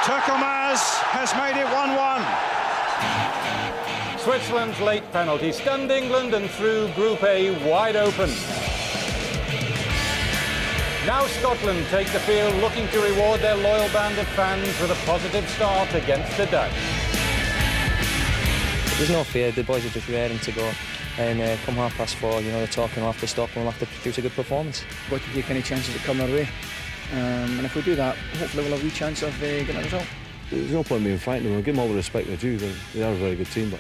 Turkelmaz has made it 1-1. Switzerland's late penalty stunned England and threw Group A wide open. Now Scotland take the field looking to reward their loyal band of fans with a positive start against the Dutch. There's no fear, the boys are just raring to go. And come 4:30, you know, they're talking, we'll have to stop and we'll have to produce a good performance. Got to take any chances that come our way. And if we do that, hopefully we'll have a wee chance of getting a result. There's no point in me fighting them. We'll give them all the respect they do. They are a very good team, but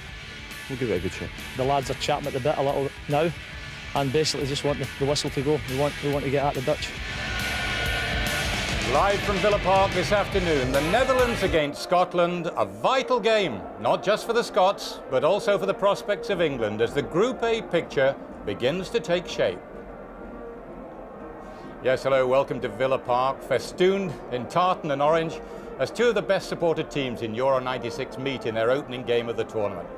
we'll give it a good shot. The lads are champing at the bit a little now and basically just want the whistle to go. We want to get at the Dutch. Live from Villa Park this afternoon, the Netherlands against Scotland, a vital game, not just for the Scots, but also for the prospects of England as the Group A picture begins to take shape. Yes, hello, welcome to Villa Park, festooned in tartan and orange, as two of the best supported teams in Euro 96 meet in their opening game of the tournament.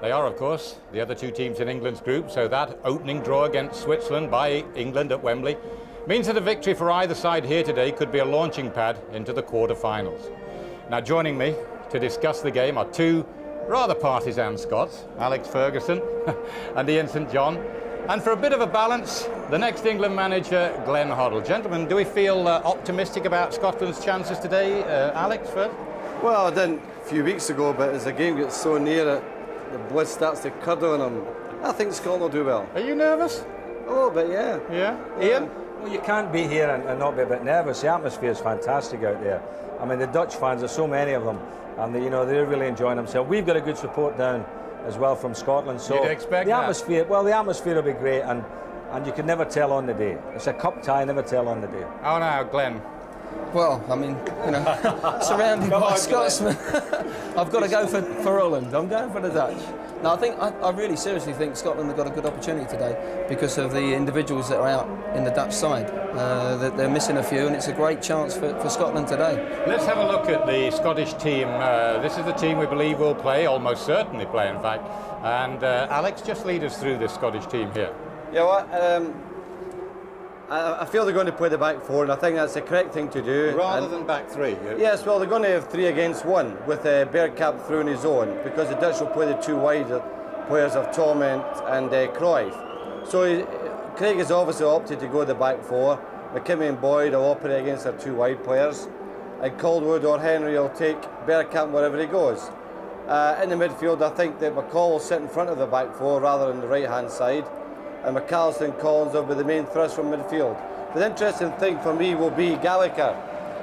They are, of course, the other two teams in England's group, so that opening draw against Switzerland by England at Wembley means that a victory for either side here today could be a launching pad into the quarter-finals. Now, joining me to discuss the game are two rather partisan Scots, Alex Ferguson and Ian St John. And for a bit of a balance, the next England manager, Glenn Hoddle. Gentlemen, do we feel optimistic about Scotland's chances today? Alex, first? Well, I didn't a few weeks ago, but as the game gets so near it, the blood starts to curdle on them. I think Scotland will do well. Are you nervous? A little bit, yeah. Yeah? Ian? Well, you can't be here and not be a bit nervous. The atmosphere is fantastic out there. I mean, the Dutch fans, there's so many of them, and you know, they're really enjoying themselves. We've got a good support down as well from Scotland. So you'd expect the atmosphere, well, the atmosphere will be great, and you can never tell on the day. It's a cup tie, never tell on the day. How now, Glenn? Well, I mean, you know, surrounded by Scotsmen, I've got to go for Holland. I'm going for the Dutch. No, I really seriously think Scotland have got a good opportunity today because of the individuals that are out in the Dutch side. They're missing a few, and it's a great chance for Scotland today. Let's have a look at the Scottish team. This is the team we believe will play, almost certainly play, in fact. And Alex, just lead us through this Scottish team here. Yeah, well, I feel they're going to play the back four, and I think that's the correct thing to do. Rather than back three? Yes, well, they're going to have 3 against 1 with Bergkamp through on his own, because the Dutch will play the two wide players of Torment and Cruyff. So Craig has obviously opted to go the back four. McKimmie and Boyd will operate against their 2 wide players, and Caldwood or Henry will take Bergkamp wherever he goes. In the midfield, I think that McCall will sit in front of the back four rather than the right-hand side, and McAllister and Collins will be the main thrust from midfield. The interesting thing for me will be Gallagher.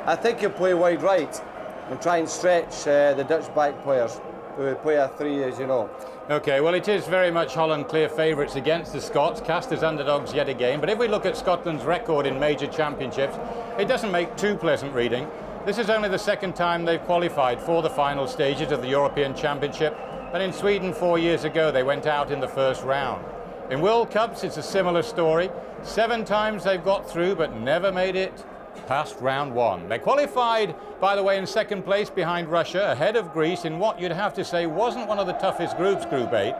I think he'll play wide right and try and stretch the Dutch back players, who will play a 3, as you know. OK, well, it is very much Holland clear favourites against the Scots, cast as underdogs yet again. But if we look at Scotland's record in major championships, it doesn't make too pleasant reading. This is only the second time they've qualified for the final stages of the European Championship. And in Sweden 4 years ago, they went out in the first round. In World Cups, it's a similar story. 7 times they've got through, but never made it past round 1. They qualified, by the way, in second place behind Russia, ahead of Greece, in what you'd have to say wasn't one of the toughest groups, Group 8.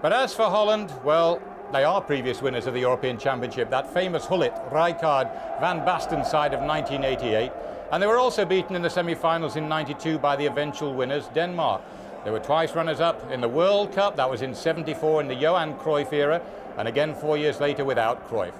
But as for Holland, well, they are previous winners of the European Championship, that famous Hullet, Rijkaard, Van Basten side of 1988. And they were also beaten in the semi-finals in '92 by the eventual winners, Denmark. They were twice runners-up in the World Cup. That was in '74 in the Johan Cruyff era, and again 4 years later without Cruyff.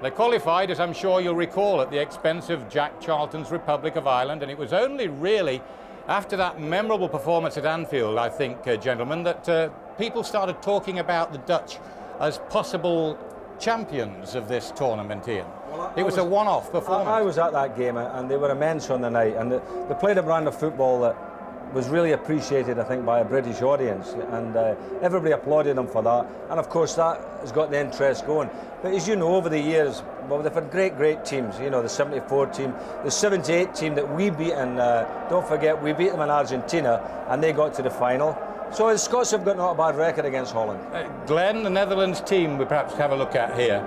They qualified, as I'm sure you'll recall, at the expense of Jack Charlton's Republic of Ireland, and it was only really after that memorable performance at Anfield, I think, gentlemen, that people started talking about the Dutch as possible champions of this tournament, Ian. Well, it was a one-off performance. I was at that game, and they were immense on the night, and they played a brand of football that was really appreciated, I think, by a British audience, and everybody applauded them for that, and of course that has got the interest going. But as you know, over the years, well, they've had great teams, you know, the '74 team, the '78 team that we beat, and don't forget, we beat them in Argentina, and they got to the final. So the Scots have got not a bad record against Holland. Glenn, the Netherlands team we perhaps have a look at here.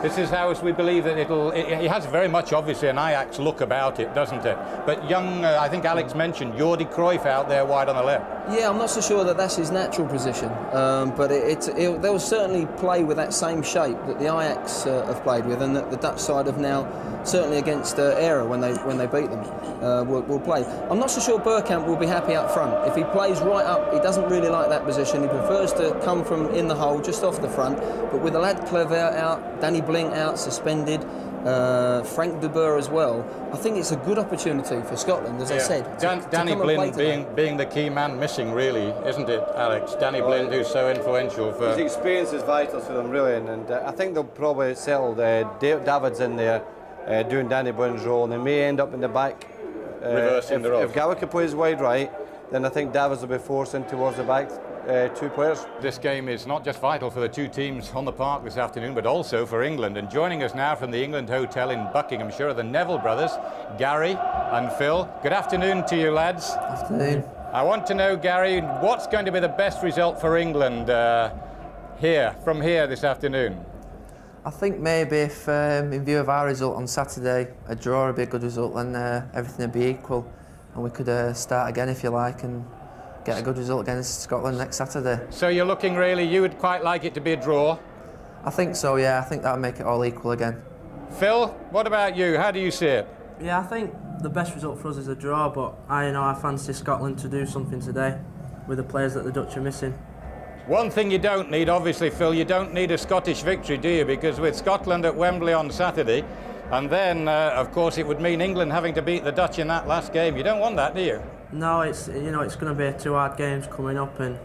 This is how we believe that it has very much, obviously, an Ajax look about it, doesn't it? But young, I think Alex mentioned, Jordi Cruyff out there wide on the left. Yeah, I'm not so sure that that's his natural position, but they'll certainly play with that same shape that the Ajax have played with, and that the Dutch side have now certainly against Era when they beat them, will play. I'm not so sure Bergkamp will be happy up front. If he plays right up, he doesn't really like that position. He prefers to come from in the hole, just off the front. But with the lad Clever out, Danny Bling out, suspended, Frank de Boer as well, I think it's a good opportunity for Scotland, as I said. Danny Blind being the key man missing, really, isn't it, Alex? Danny Blind, who's so influential for... His experience is vital to them, really, and I think they'll probably settle David's in there doing Danny Blind's role, and they may end up in the back. Reversing the role. If Gallagher plays wide right, then I think Davids will be forced in towards the back two players. This game is not just vital for the two teams on the park this afternoon, but also for England. And joining us now from the England Hotel in Buckinghamshire are the Neville brothers, Gary and Phil. Good afternoon to you, lads. Afternoon. I want to know, Gary, what's going to be the best result for England from here this afternoon? I think maybe if, in view of our result on Saturday, a draw would be a good result, then everything would be equal, and we could start again, if you like, and get a good result against Scotland next Saturday. So you're looking really, you would quite like it to be a draw? I think so, yeah. I think that would make it all equal again. Phil, what about you? How do you see it? Yeah, I think the best result for us is a draw, but I fancy Scotland to do something today with the players that the Dutch are missing. One thing you don't need, obviously, Phil, you don't need a Scottish victory, do you? Because with Scotland at Wembley on Saturday, and then, of course, it would mean England having to beat the Dutch in that last game. You don't want that, do you? No, it's going to be two hard games coming up, and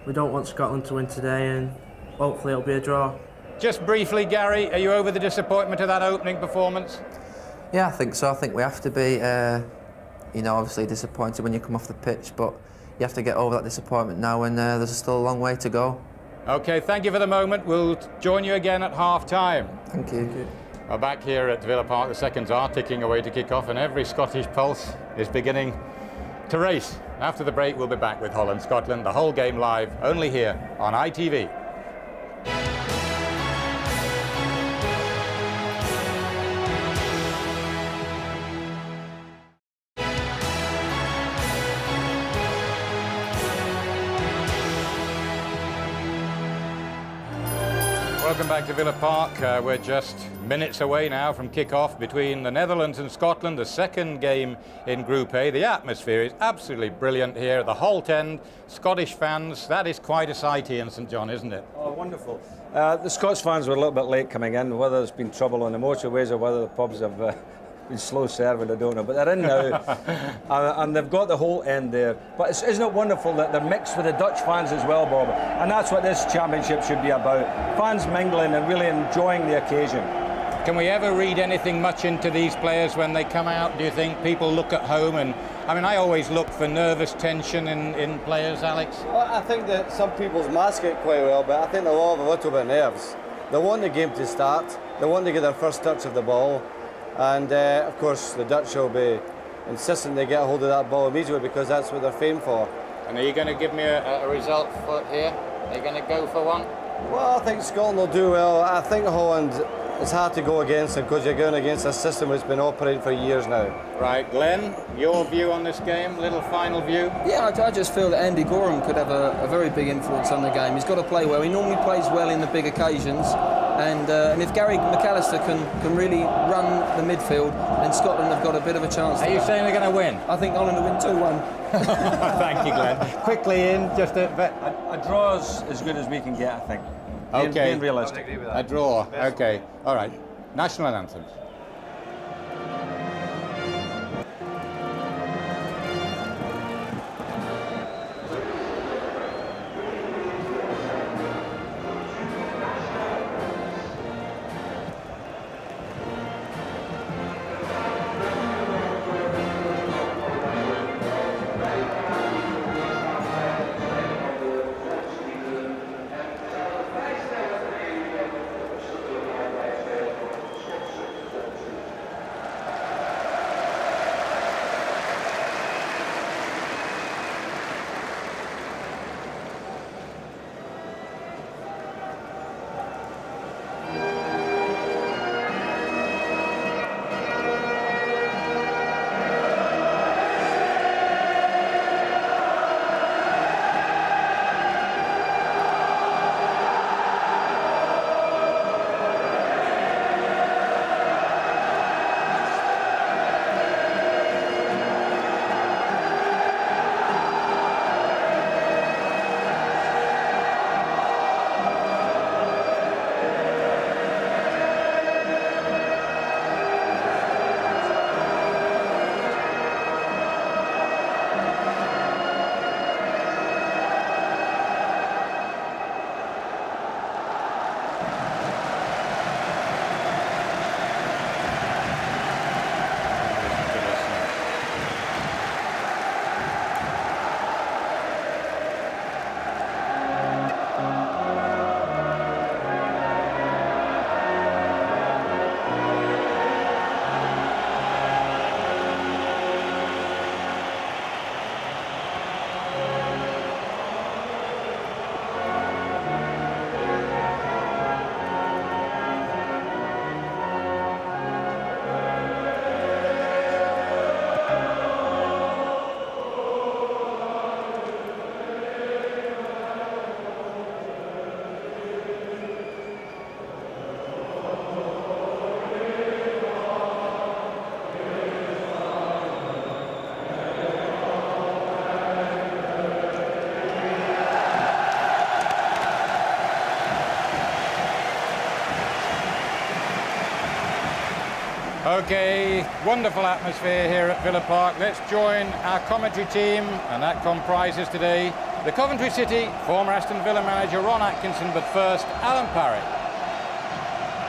we don't want Scotland to win today, and hopefully it'll be a draw. Just briefly, Gary, are you over the disappointment of that opening performance? Yeah, I think so. I think we have to be, obviously disappointed when you come off the pitch, but you have to get over that disappointment now, and there's still a long way to go. OK, thank you for the moment. We'll join you again at half-time. Thank you. We're back here at Villa Park. The seconds are ticking away to kick off, and every Scottish pulse is beginning to race. After the break, we'll be back with Holland, Scotland, the whole game live, only here on ITV. Welcome back to Villa Park. We're just minutes away now from kick-off between the Netherlands and Scotland, the second game in Group A. The atmosphere is absolutely brilliant here at the Holt End. Scottish fans, that is quite a sight here in St John, isn't it? Oh, wonderful. The Scots fans were a little bit late coming in, whether there's been trouble on the motorways or whether the pubs have been slow serving, I don't know, but they're in now. And they've got the whole end there. But isn't it wonderful that they're mixed with the Dutch fans as well, Bob? And that's what this championship should be about. Fans mingling and really enjoying the occasion. Can we ever read anything much into these players when they come out? Do you think people look at home and... I mean, I always look for nervous tension in players, Alex. Well, I think that some people's mask it quite well, but I think they'll all have a little bit of nerves. They want the game to start. They want to get their first touch of the ball. And of course the Dutch will be insisting they get a hold of that ball immediately because that's what they're famed for. And are you going to give me a result for here? Are you going to go for one? Well, I think Scotland will do well. I think Holland, it's hard to go against them because you're going against a system that's been operating for years now. Right, Glenn, your view on this game, little final view? Yeah, I just feel that Andy Gorham could have a very big influence on the game. He's got to play well. He normally plays well in the big occasions. And if Gary McAllister can really run the midfield, then Scotland have got a bit of a chance. Are you saying they're going to win? I think Holland will win 2-1. Thank you, Glenn. Quickly in, just a draw is as good as we can get, I think. Okay. Being realistic. A draw. Okay. All right. National anthems. Okay, wonderful atmosphere here at Villa Park. Let's join our commentary team, and that comprises today the Coventry City, former Aston Villa manager Ron Atkinson, but first, Alan Parry.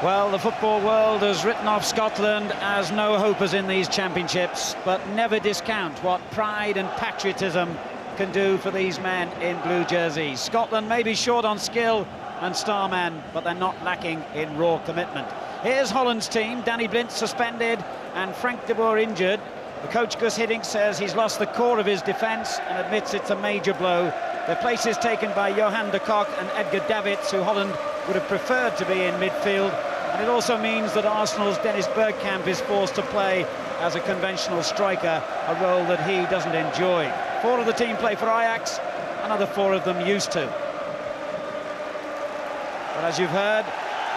Well, the football world has written off Scotland as no hopers in these championships, but never discount what pride and patriotism can do for these men in blue jerseys. Scotland may be short on skill and star men, but they're not lacking in raw commitment. Here's Holland's team. Danny Blind suspended and Frank de Boer injured. The coach Gus Hiddink says he's lost the core of his defence and admits it's a major blow. Their places taken by Johan de Kock and Edgar Davids, who Holland would have preferred to be in midfield. And it also means that Arsenal's Dennis Bergkamp is forced to play as a conventional striker, a role that he doesn't enjoy. 4 of the team play for Ajax, another 4 of them used to. But as you've heard,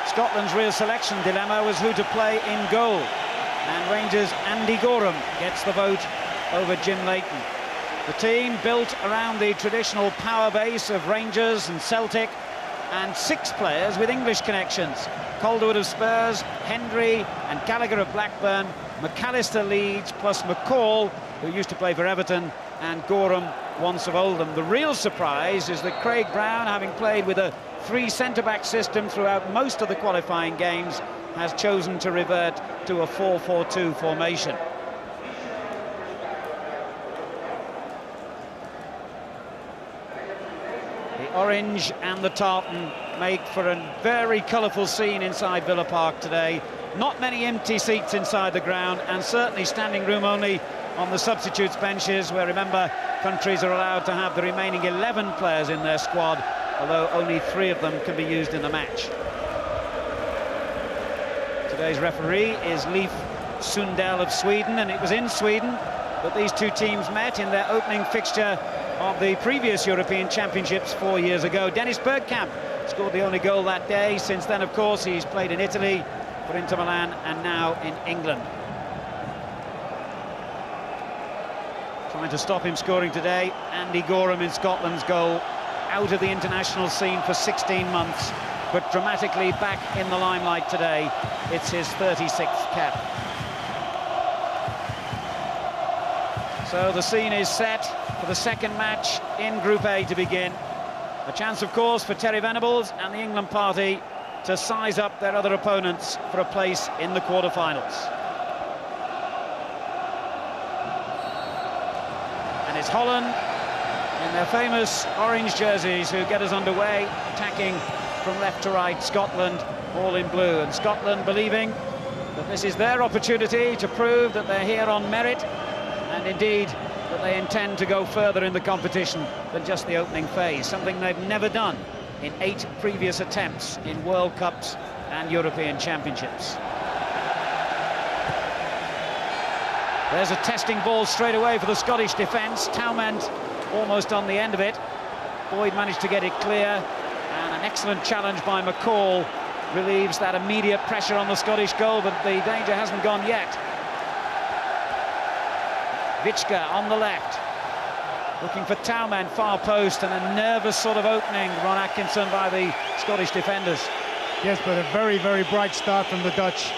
Scotland's real selection dilemma was who to play in goal. And Rangers' Andy Gorham gets the vote over Jim Leighton. The team built around the traditional power base of Rangers and Celtic, and 6 players with English connections. Calderwood of Spurs, Hendry and Gallagher of Blackburn, McAllister Leeds, plus McCall, who used to play for Everton, and Gorham, once of Oldham. The real surprise is that Craig Brown, having played with a 3 centre-back system throughout most of the qualifying games, has chosen to revert to a 4-4-2 formation. The orange and the tartan make for a very colourful scene inside Villa Park today. Not many empty seats inside the ground, and certainly standing room only on the substitutes benches, where, remember, countries are allowed to have the remaining 11 players in their squad, although only 3 of them can be used in the match. Today's referee is Leif Sundell of Sweden, and it was in Sweden that these 2 teams met in their opening fixture of the previous European Championships 4 years ago. Dennis Bergkamp scored the only goal that day. Since then, of course, he's played in Italy, for Inter Milan, and now in England. Trying to stop him scoring today, Andy Gorham in Scotland's goal, out of the international scene for 16 months, but dramatically back in the limelight today. It's his 36th cap. So the scene is set for the second match in Group A to begin. A chance, of course, for Terry Venables and the England party to size up their other opponents for a place in the quarter-finals. And it's Holland in their famous orange jerseys who get us underway, attacking from left to right. Scotland all in blue, and Scotland believing that this is their opportunity to prove that they're here on merit, and indeed that they intend to go further in the competition than just the opening phase, something they've never done in 8 previous attempts in World Cups and European Championships. There's a testing ball straight away for the Scottish defence. Townend almost on the end of it. Boyd managed to get it clear, and an excellent challenge by McCall relieves that immediate pressure on the Scottish goal, but the danger hasn't gone yet. Vichka on the left, looking for Townend, far post, and a nervous sort of opening, Ron Atkinson, by the Scottish defenders. Yes, but a very, very bright start from the Dutch.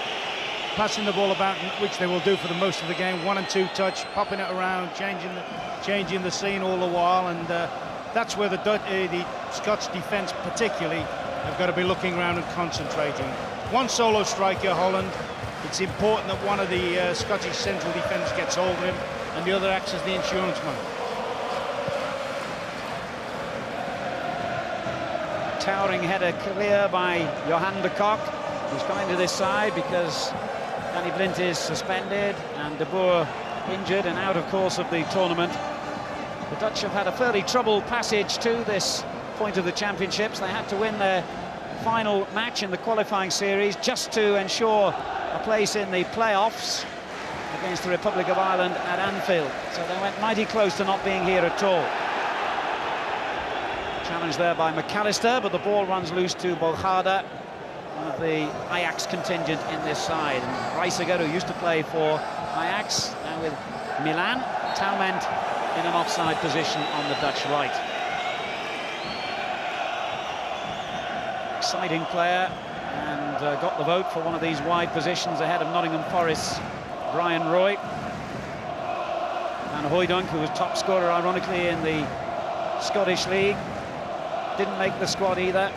Passing the ball about, which they will do for the most of the game. 1 and 2 touch, popping it around, changing the scene all the while, and that's where the Scots defence particularly have got to be looking around and concentrating. One solo striker, Holland. It's important that one of the Scottish central defenders gets hold of him, and the other acts as the insurance man. Towering header clear by Johan de Kock, who's coming to this side because Danny Blind is suspended and de Boer injured and out, of course, of the tournament. The Dutch have had a fairly troubled passage to this point of the championships. They had to win their final match in the qualifying series just to ensure a place in the playoffs against the Republic of Ireland at Anfield. So they went mighty close to not being here at all. Challenge there by McAllister, but the ball runs loose to Boghada, one of the Ajax contingent in this side. And Reiziger, who used to play for Ajax, now with Milan. Townend in an offside position on the Dutch right. Exciting player, and got the vote for one of these wide positions ahead of Nottingham Forest's Brian Roy. And Hoydunk, who was top scorer, ironically, in the Scottish League, didn't make the squad either.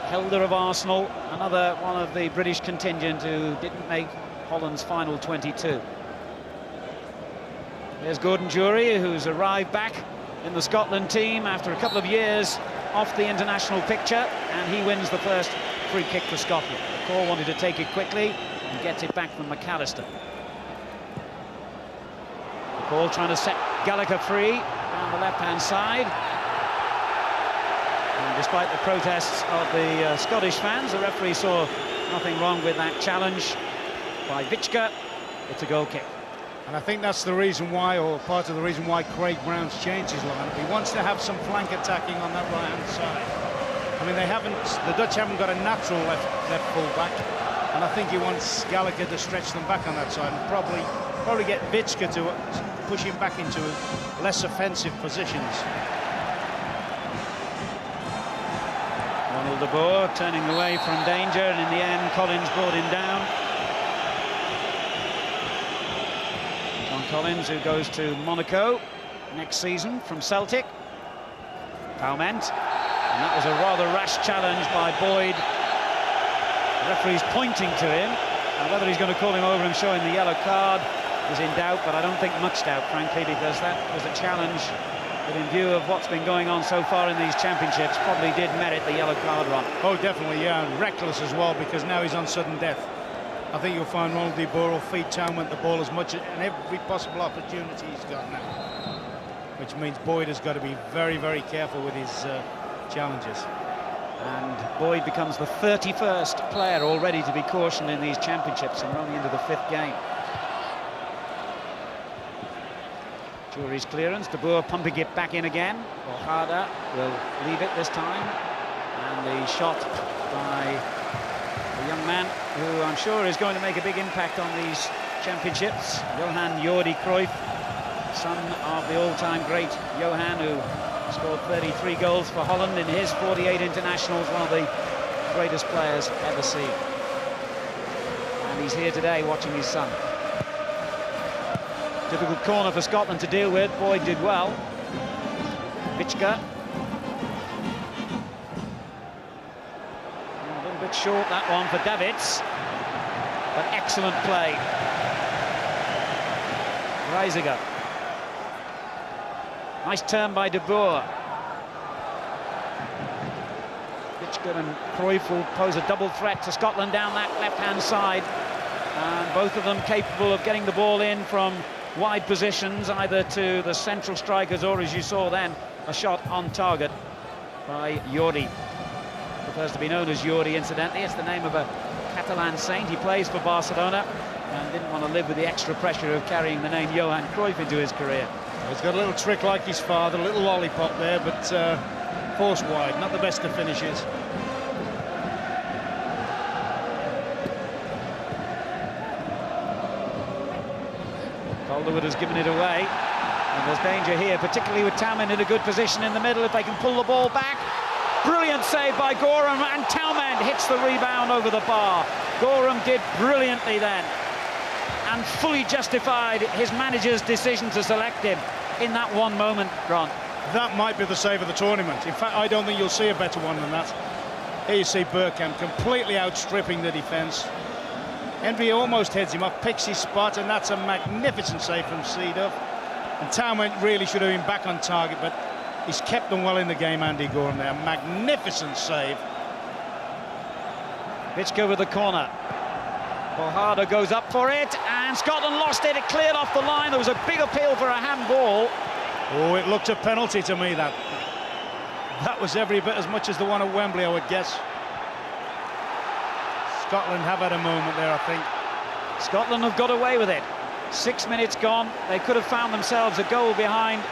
Helder of Arsenal, another one of the British contingent who didn't make Holland's final 22. There's Gordon Jury, who's arrived back in the Scotland team after a couple of years off the international picture, and he wins the first free kick for Scotland. McCall wanted to take it quickly and gets it back from McAllister. McCall trying to set Gallagher free down the left-hand side. And despite the protests of the Scottish fans, the referee saw nothing wrong with that challenge by Vichka. It's a goal kick. And I think that's the reason why, or part of the reason why, Craig Brown's changed his lineup. He wants to have some flank attacking on that right-hand side. I mean, the Dutch haven't got a natural left full-back, and I think he wants Gallagher to stretch them back on that side and probably get Vichka to push him back into less offensive positions. Ronald de Boer turning away from danger, and in the end Collins brought him down. John Collins, who goes to Monaco next season from Celtic. Foul meant, and that was a rather rash challenge by Boyd. The referee's pointing to him, and whether he's going to call him over and show him the yellow card is in doubt, but I don't think much doubt, frankly, because that was a challenge that, in view of what's been going on so far in these championships, probably did merit the yellow card, Ron. Oh, definitely, yeah, and reckless as well, because now he's on sudden death. I think you'll find Ronald de Boer will feed Townend the ball as much and every possible opportunity he's got now, which means Boyd has got to be very, very careful with his challenges. And Boyd becomes the 31st player already to be cautioned in these championships, and we're only into the 5th game. Jury's clearance, De Boer pumping it back in again. Harder will leave it this time, and the shot by a young man who I'm sure is going to make a big impact on these championships, Johan Jordi Cruyff, son of the all-time great Johan, who scored 33 goals for Holland in his 48 internationals, one of the greatest players ever seen. And he's here today watching his son. Difficult corner for Scotland to deal with. Boyd did well. Vichka. A little bit short, that one, for Davids. But excellent play. Reisiger. Nice turn by De Boer. Vichka and Cruyff will pose a double threat to Scotland down that left-hand side. And both of them capable of getting the ball in from wide positions, either to the central strikers or, as you saw then, a shot on target by Jordi. Prefers to be known as Jordi, incidentally. It's the name of a Catalan saint. He plays for Barcelona and didn't want to live with the extra pressure of carrying the name Johan Cruyff into his career. He's got a little trick like his father, a little lollipop there, but forced wide, not the best of finishes. Calderwood has given it away, and there's danger here, particularly with Townend in a good position in the middle if they can pull the ball back. Brilliant save by Gorham, and Townend hits the rebound over the bar. Gorham did brilliantly then, and fully justified his manager's decision to select him in that one moment, Ron. That might be the save of the tournament. In fact, I don't think you'll see a better one than that. Here you see Bergkamp completely outstripping the defence. Henry almost heads him off, picks his spot, and that's a magnificent save from Seedorf. And Townend really should have been back on target, but he's kept them well in the game, Andy Gorham there. Magnificent save. Vichka with the corner. Bohardo goes up for it, and Scotland lost it. It cleared off the line. There was a big appeal for a handball. Oh, it looked a penalty to me, that. That was every bit as much as the one at Wembley, I would guess. Scotland have had a moment there, I think. Scotland have got away with it. 6 minutes gone. They could have found themselves a goal behind,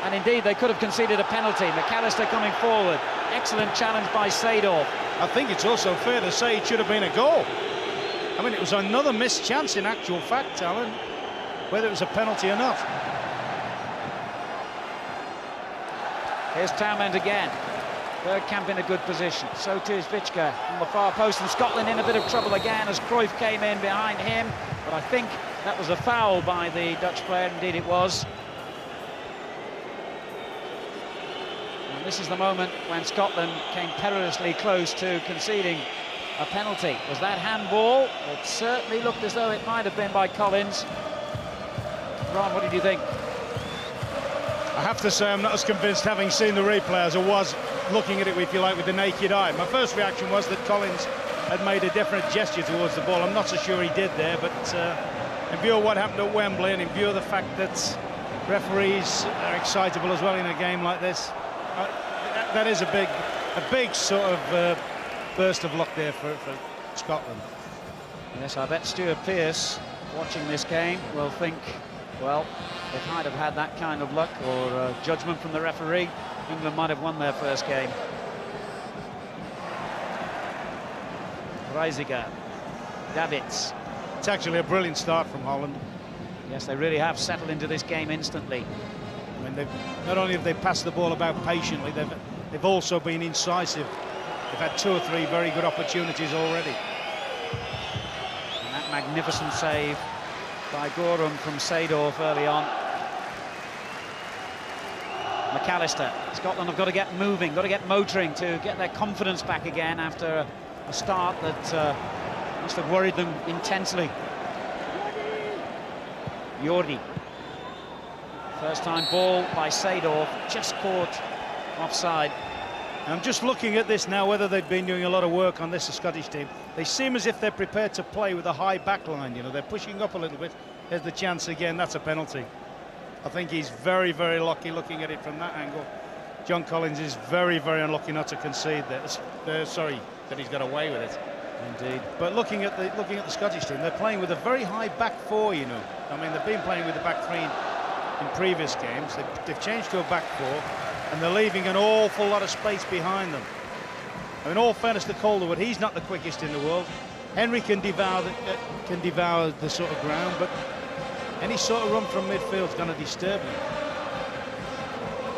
and indeed they could have conceded a penalty. McAllister coming forward. Excellent challenge by Seedorf. I think it's also fair to say it should have been a goal. I mean, it was another missed chance in actual fact, Alan, whether it was a penalty or not. Here's Townend again. Bergkamp in a good position. So too is Vichka on the far post, and Scotland in a bit of trouble again as Cruyff came in behind him. But I think that was a foul by the Dutch player. Indeed it was. And this is the moment when Scotland came perilously close to conceding a penalty. Was that handball? It certainly looked as though it might have been by Collins. Ron, what did you think? I have to say I'm not as convinced, having seen the replay, as I was looking at it, if you like, with the naked eye. My first reaction was that Collins had made a definite gesture towards the ball. I'm not so sure he did there, but in view of what happened at Wembley and in view of the fact that referees are excitable as well in a game like this, that is a big sort of burst of luck there for Scotland. Yes, I bet Stuart Pearce, watching this game, will think, well, if I'd have had that kind of luck or judgment from the referee, England might have won their first game. Reisiger, Davids. It's actually a brilliant start from Holland. Yes, they really have settled into this game instantly. I mean, not only have they passed the ball about patiently, they've also been incisive. They've had 2 or 3 very good opportunities already. And that magnificent save by Gorham from Seedorf early on. McAllister. Scotland have got to get moving, got to get motoring to get their confidence back again after a start that must have worried them intensely. Jordi. First time ball by Seedorf, just caught offside. I'm just looking at this now, whether they've been doing a lot of work on this Scottish team. They seem as if they're prepared to play with a high back line, you know, they're pushing up a little bit. There's the chance again, that's a penalty. I think he's very, very lucky looking at it from that angle. John Collins is very, very unlucky not to concede that. Sorry, that he's got away with it. Indeed. But looking at the Scottish team, they're playing with a very high back 4, you know. I mean, they've been playing with the back 3 in previous games. They've changed to a back 4, and they're leaving an awful lot of space behind them. I mean, all fairness to Calderwood, he's not the quickest in the world. Henry can devour the sort of ground, but any sort of run from midfield is going to disturb him.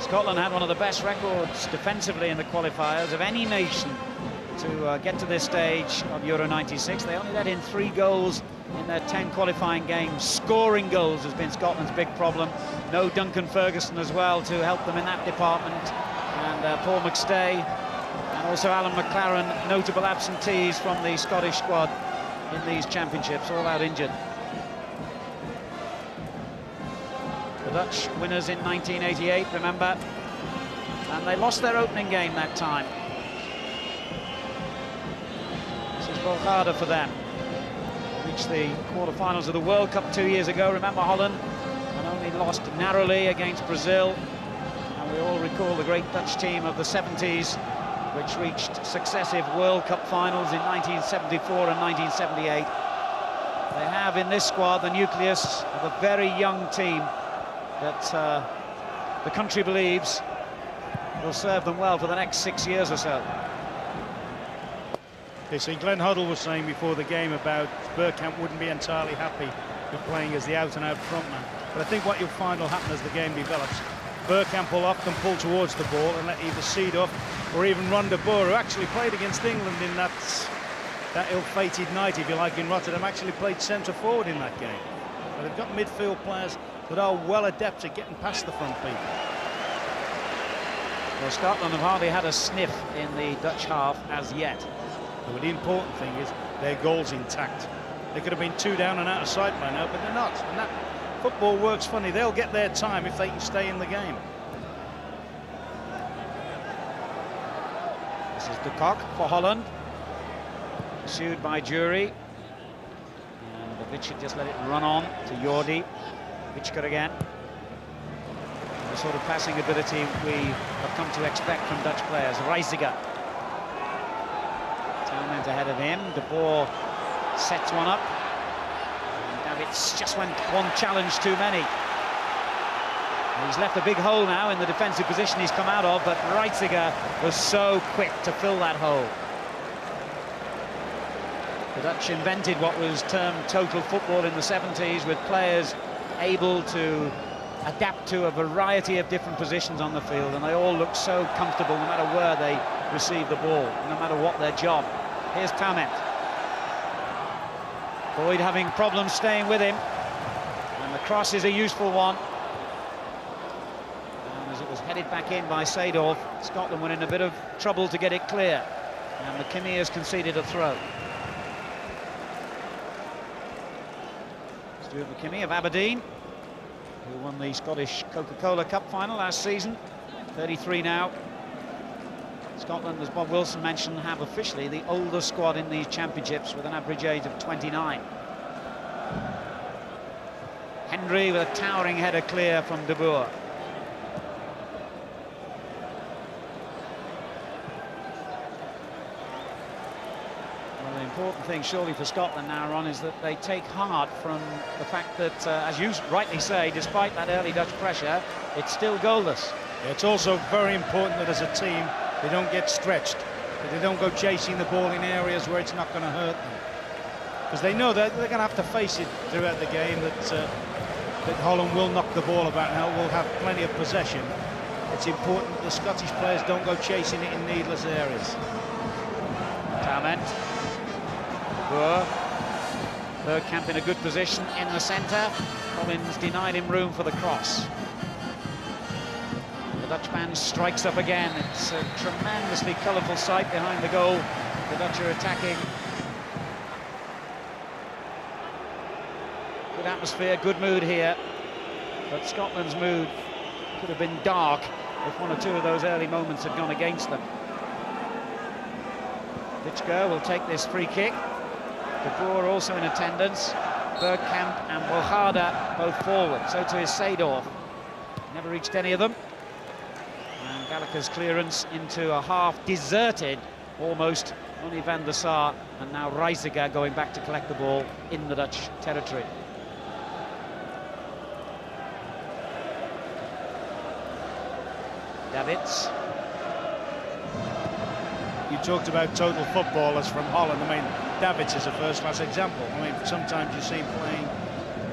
Scotland had one of the best records defensively in the qualifiers of any nation to get to this stage of Euro 96. They only let in 3 goals in their 10 qualifying games. Scoring goals has been Scotland's big problem. No Duncan Ferguson as well to help them in that department. And Paul McStay and also Alan McLaren, notable absentees from the Scottish squad in these championships, all out injured. The Dutch winners in 1988, remember, and they lost their opening game that time. This is Volgade for them. Reached the quarter-finals of the World Cup 2 years ago. Remember Holland, and only lost narrowly against Brazil. And we all recall the great Dutch team of the 70s, which reached successive World Cup finals in 1974 and 1978. They have in this squad the nucleus of a very young team that the country believes will serve them well for the next 6 years or so. Okay, so Glenn Hoddle was saying before the game about Bergkamp wouldn't be entirely happy with playing as the out-and-out frontman. But I think what you'll find will happen as the game develops, Bergkamp will often pull towards the ball and let either Seedorf or even Ron de Boer, who actually played against England in that ill-fated night, if you like, in Rotterdam, actually played centre-forward in that game. But they've got midfield players that are well adept at getting past the front people. Well, Scotland have hardly had a sniff in the Dutch half as yet. But the important thing is their goal's intact. They could have been 2 down and out of sight by now, but they're not. And that football works funny. They'll get their time if they can stay in the game. This is de Kock for Holland. Pursued by Jury. And Vichka just let it run on to Jordi. Vichka again. The sort of passing ability we have come to expect from Dutch players. Reisiger. Townend ahead of him. De Boer sets one up. And Davids just went one challenge too many. He's left a big hole now in the defensive position he's come out of, but Reisiger was so quick to fill that hole. The Dutch invented what was termed total football in the 70s, with players able to adapt to a variety of different positions on the field, and they all look so comfortable no matter where they receive the ball, no matter what their job. Here's Taument. Boyd having problems staying with him, and the cross is a useful one. And as it was headed back in by Seedorf, Scotland were in a bit of trouble to get it clear, and McKimmie has conceded a throw. Stuart McKimmie of Aberdeen, who won the Scottish Coca-Cola Cup final last season, 33 now. Scotland, as Bob Wilson mentioned, have officially the oldest squad in these championships with an average age of 29. Hendry with a towering header clear from De Boer. Well, the important thing surely for Scotland now, Ron, is that they take heart from the fact that, as you rightly say, despite that early Dutch pressure, it's still goalless. It's also very important that as a team they don't get stretched, that they don't go chasing the ball in areas where it's not going to hurt them. Because they know that they're going to have to face it throughout the game, that Holland will knock the ball about and will have plenty of possession. It's important that the Scottish players don't go chasing it in needless areas. Taument. Boer. Bergkamp in a good position in the centre. Collins denied him room for the cross. The Dutchman strikes up again. It's a tremendously colourful sight behind the goal. The Dutch are attacking. Good atmosphere, good mood here. But Scotland's mood could have been dark if one or two of those early moments had gone against them. Vitschke will take this free kick. De Boer also in attendance. Bergkamp and Wilharda both forward. So too is Seedorf. Never reached any of them. And Gallagher's clearance into a half-deserted, almost, only Van der Sar, and now Reiziger going back to collect the ball in the Dutch territory. Davids. You talked about total footballers from Holland. I mean, Davids is a first-class example. I mean, sometimes you see him playing,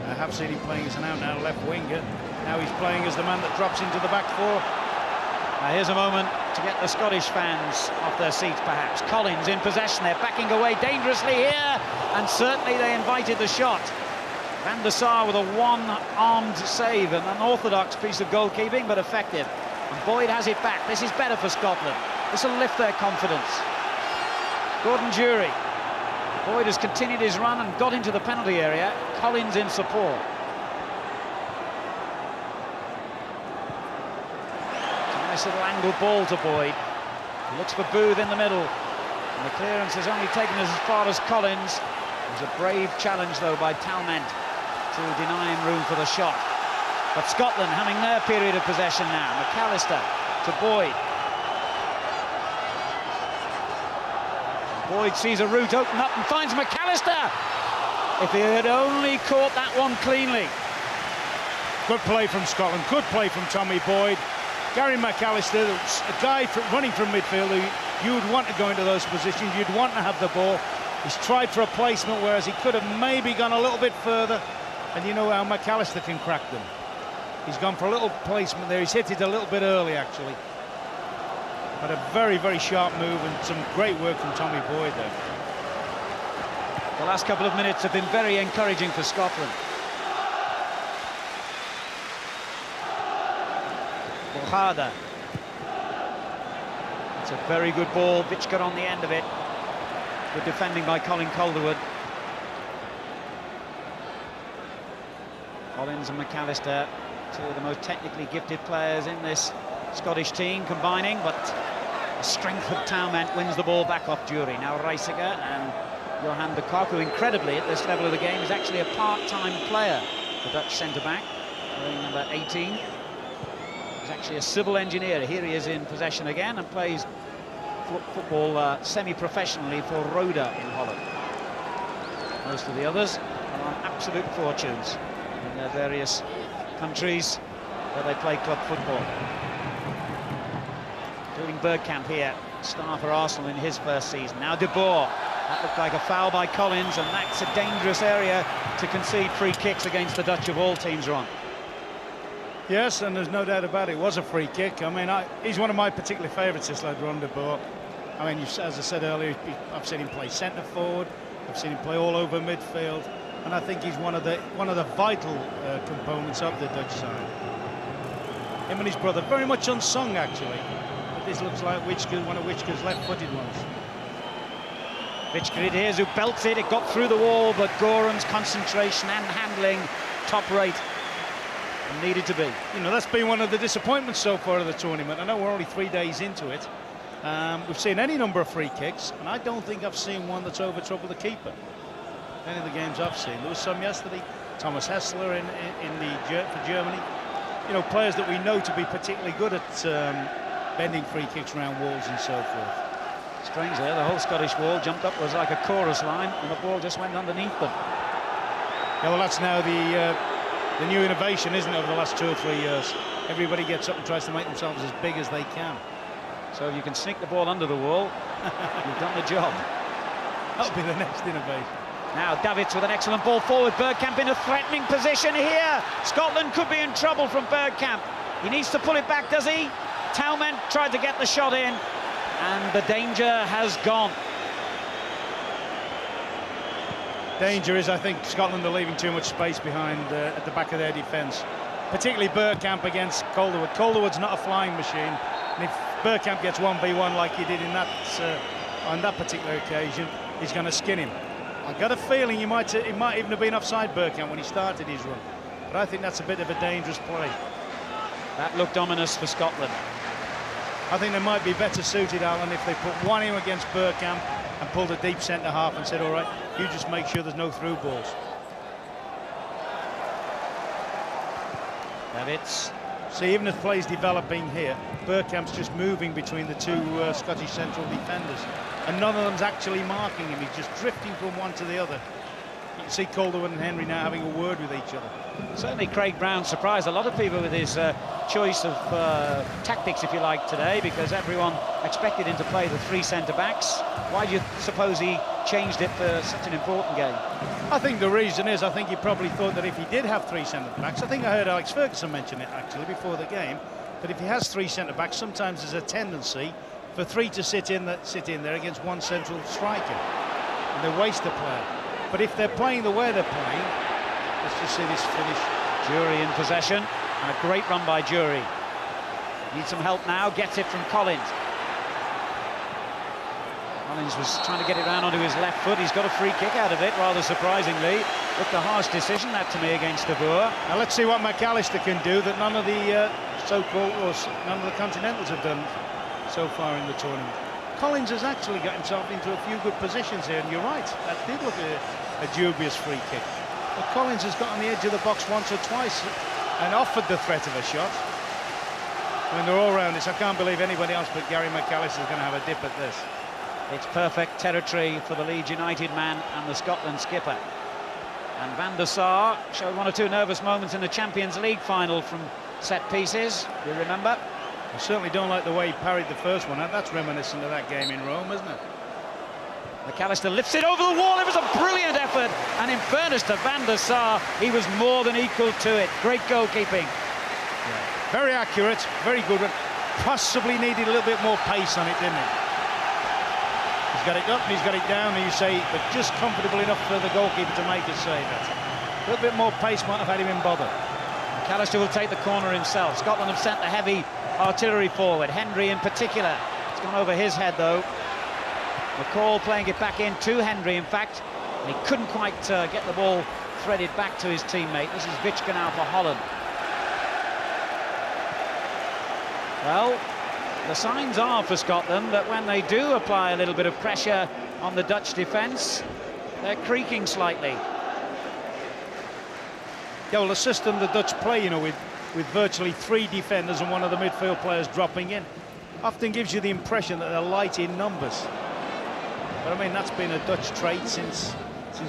I have seen him playing as an out-and-out left winger. Now he's playing as the man that drops into the back four. Here's a moment to get the Scottish fans off their seats, perhaps. Collins in possession, they're backing away dangerously here, and certainly they invited the shot. Van der Sar with a one-armed save, an unorthodox piece of goalkeeping, but effective. And Boyd has it back. This is better for Scotland. This will lift their confidence. Gordon Jury. Boyd has continued his run and got into the penalty area. Collins in support. Nice little angled ball to Boyd. He looks for Booth in the middle. And the clearance has only taken us as far as Collins. It was a brave challenge, though, by Taument to deny him room for the shot. But Scotland having their period of possession now. McAllister to Boyd. Boyd sees a route open up and finds McAllister. If he had only caught that one cleanly. Good play from Scotland. Good play from Tommy Boyd. Gary McAllister, a guy running from midfield who you would want to go into those positions, you'd want to have the ball. He's tried for a placement, whereas he could have maybe gone a little bit further, and you know how McAllister can crack them. He's gone for a little placement there. He's hit it a little bit early, actually. But a very, very sharp move and some great work from Tommy Boyd there. The last couple of minutes have been very encouraging for Scotland. Wilharda. It's a very good ball. Vitschke on the end of it. Good defending by Colin Calderwood. Collins and McAllister, two of the most technically gifted players in this Scottish team combining, but the strength of Taument wins the ball back off Jury. Now Reiziger and Johan de Kock, who incredibly at this level of the game is actually a part-time player, the Dutch centre-back, wearing number 18. He's actually a civil engineer. Here he is in possession again and plays football semi-professionally for Roda in Holland. Most of the others are on absolute fortunes in their various countries where they play club football. Including Bergkamp here, star for Arsenal in his first season. Now De Boer. That looked like a foul by Collins, and that's a dangerous area to concede free kicks against the Dutch of all teams, Ron. Yes, and there's no doubt about it. It was a free kick. I mean, he's one of my particular favourites, this lad, Ron de Boer. I mean, as I said earlier, I've seen him play centre forward. I've seen him play all over midfield, and I think he's one of the vital components of the Dutch side. Him and his brother, very much unsung actually. But this looks like one of Witschke's left-footed ones. Witschke it is who belts it. It got through the wall, but Gorham's concentration and handling top rate. Needed to be. You know, that's been one of the disappointments so far of the tournament. I know we're only 3 days into it. We've seen any number of free kicks, and I don't think I've seen one that's over trouble the keeper. Any of the games I've seen. There was some yesterday. Thomas Hessler for Germany. You know, players that we know to be particularly good at bending free kicks around walls and so forth. Strange there, the whole Scottish wall jumped up, was like a chorus line, and the ball just went underneath them. Yeah, well, that's now the new innovation, isn't it, over the last 2 or 3 years? Everybody gets up and tries to make themselves as big as they can. So if you can sneak the ball under the wall, you've done the job. That'll be the next innovation. Now Davids with an excellent ball forward. Bergkamp in a threatening position here. Scotland could be in trouble from Bergkamp. He needs to pull it back, does he? Towman tried to get the shot in, and the danger has gone. Danger is, I think, Scotland are leaving too much space behind at the back of their defence, particularly Bergkamp against Calderwood. Calderwood's not a flying machine, and if Bergkamp gets 1v1 like he did in that on that particular occasion, he's going to skin him. I've got a feeling he might even have been offside, Bergkamp, when he started his run, but I think that's a bit of a dangerous play. That looked ominous for Scotland. I think they might be better suited, Alan, if they put one in against Bergkamp and pulled a deep centre half and said, all right, you just make sure there's no through balls. Davids. See, even as play's developing here, Bergkamp's just moving between the two Scottish central defenders, and none of them's actually marking him. He's just drifting from one to the other. You can see Calderwood and Henry now having a word with each other. Certainly Craig Brown surprised a lot of people with his choice of tactics, if you like, today, because everyone expected him to play the 3 centre-backs. Why do you suppose he changed it for such an important game? I think the reason is, I think he probably thought that if he did have 3 centre-backs, I think I heard Alex Ferguson mention it actually before the game, that if he has 3 centre-backs, sometimes there's a tendency for 3 to sit in there against 1 central striker, and they waste the player. But if they're playing the way they're playing, let's just see this finish. Jury in possession, and a great run by Jury. Needs some help now, gets it from Collins. Collins was trying to get it round onto his left foot. He's got a free kick out of it, rather surprisingly. Looked a harsh decision, that, to me, against De Boer. Now let's see what McAllister can do that none of the none of the Continentals have done so far in the tournament. Collins has actually got himself into a few good positions here, and you're right, that did look a dubious free kick. But Collins has got on the edge of the box once or twice and offered the threat of a shot. When they're all round this, I can't believe anybody else but Gary McAllister is going to have a dip at this. It's perfect territory for the Leeds United man and the Scotland skipper. And Van der Sar showed 1 or 2 nervous moments in the Champions League final from set pieces, you remember? I certainly don't like the way he parried the first one. That's reminiscent of that game in Rome, isn't it? McAllister lifts it over the wall. It was a brilliant effort, and in fairness to Van der Sar, he was more than equal to it. Great goalkeeping. Yeah. Very accurate, very good. Possibly needed a little bit more pace on it, didn't he? He's got it up and he's got it down, and you say, but just comfortable enough for the goalkeeper to make it save it. A little bit more pace might have had him in bother. McAllister will take the corner himself. Scotland have sent the heavy artillery forward, Henry in particular. It's gone over his head, though. McCall playing it back in to Henry, in fact. And he couldn't quite get the ball threaded back to his teammate. This is Witschke now for Holland. Well, the signs are for Scotland that when they do apply a little bit of pressure on the Dutch defence, they're creaking slightly. Yeah, well, the system the Dutch play, you know, with virtually 3 defenders and one of the midfield players dropping in, often gives you the impression that they're light in numbers. But I mean, that's been a Dutch trait since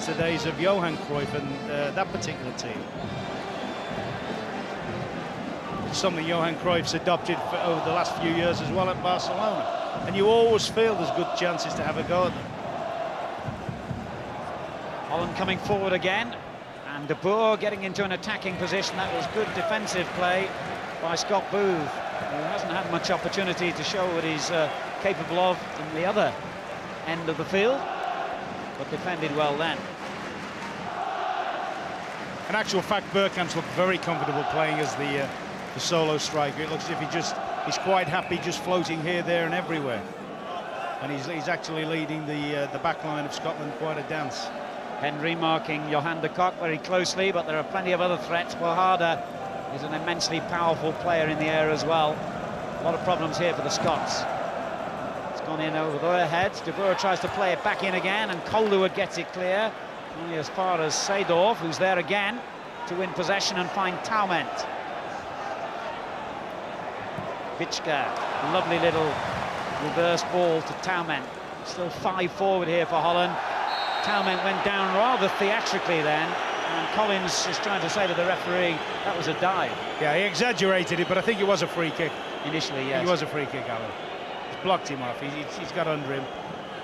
the days of Johan Cruyff and that particular team. It's something Johan Cruyff's adopted over the last few years as well at Barcelona. And you always feel there's good chances to have a go at them. Holland coming forward again. And De Boer getting into an attacking position. That was good defensive play. by Scott Booth, who hasn't had much opportunity to show what he's capable of in the other end of the field, but defended well then. In actual fact, Bergkamp's looked very comfortable playing as the solo striker. It looks as if he's quite happy just floating here, there and everywhere. And he's actually leading the back line of Scotland quite a dance. Henry marking Johan de Kock very closely, but there are plenty of other threats. Wahada is an immensely powerful player in the air as well. A lot of problems here for the Scots. It's gone in over their heads. De Boer tries to play it back in again, and Calderwood gets it clear. Only as far as Seedorf, who's there again to win possession and find Taument. Vichka, lovely little reverse ball to Taument. Still 5 forward here for Holland. Taument went down rather theatrically then, and Collins is trying to say to the referee that was a dive. Yeah, he exaggerated it, but I think it was a free kick. Initially, yes. It was a free kick, Alan. He's blocked him off. He's got under him.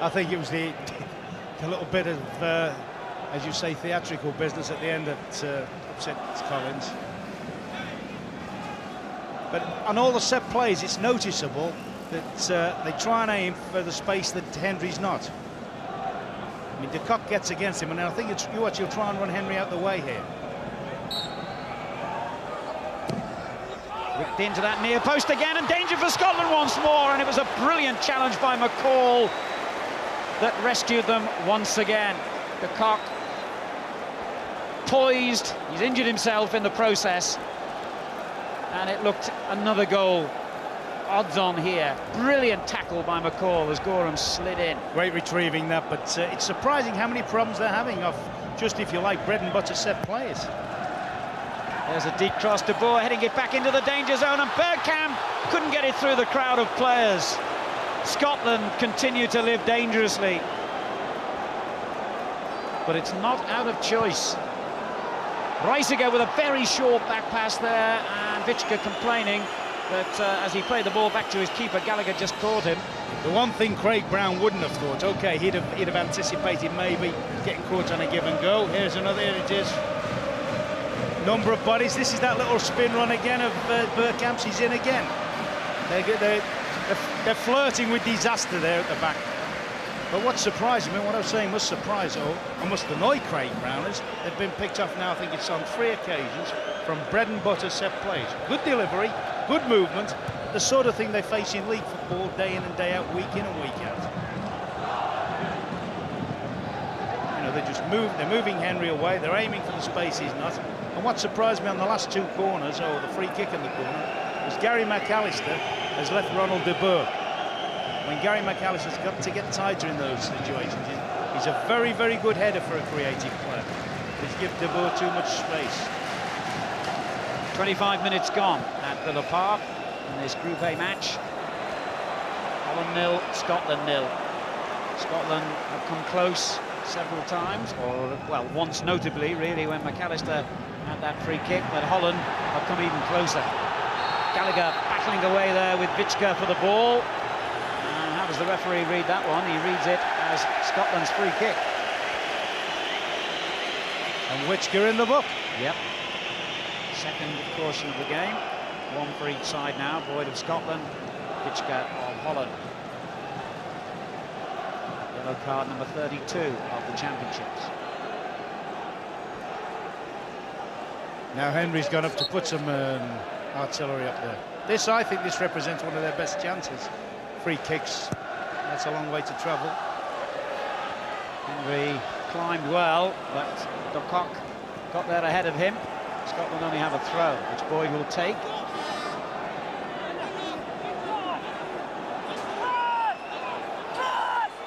I think it was the little bit of, as you say, theatrical business at the end that upset Collins. But on all the set plays, it's noticeable that they try and aim for the space that Henry's not. I mean, de Kock gets against him, and I think you'll try and run Henry out the way here. Whipped into that near post again, and danger for Scotland once more, and it was a brilliant challenge by McCall that rescued them once again. De Kock poised, he's injured himself in the process, and it looked another goal. Odds on here. Brilliant tackle by McCall as Gorham slid in. Great retrieving that, but it's surprising how many problems they're having of just, if you like, bread and butter set plays. There's a deep cross, De Boer heading it back into the danger zone, and Bergkamp couldn't get it through the crowd of players. Scotland continue to live dangerously, but it's not out of choice. Reisiger with a very short back pass there, and Vichka complaining that as he played the ball back to his keeper, Gallagher just caught him. The one thing Craig Brown wouldn't have thought, okay, he'd have anticipated maybe getting caught on a give and go. Here's another, here it is. Number of bodies. This is that little spin run again of Bergkamp's. He's in again. They're flirting with disaster there at the back. But what surprised me, what I was saying must surprise, or must annoy Craig Brown, is they've been picked off now, I think it's on 3 occasions, from bread and butter set plays. Good delivery, good movement, the sort of thing they face in league football day in and day out, week in and week out. You know, they're moving Henry away, they're aiming for the space he's not. And what surprised me on the last 2 corners, or the free kick in the corner, was Gary McAllister has left Ronald de Boer. When Gary McAllister's got to get tighter in those situations, he's a very, very good header for a creative player. He's given de Boer too much space. 25 minutes gone at Villa Park in this Group A match. Holland 0, Scotland 0. Scotland have come close several times, or, well, once notably, really, when McAllister had that free kick, but Holland have come even closer. Gallagher battling away there with Vichka for the ball. And how does the referee read that one? He reads it as Scotland's free kick. And Vichka in the book. Yep. Second portion of the game. 1 for each side now. Boyd of Scotland, Vichka of Holland. Yellow card number 32 of the championships. Now Henry's gone up to put some artillery up there. I think this represents one of their best chances. Free kicks, that's a long way to travel. Henry climbed well, but de Kock got there ahead of him. Scotland only have a throw, which Boyd will take.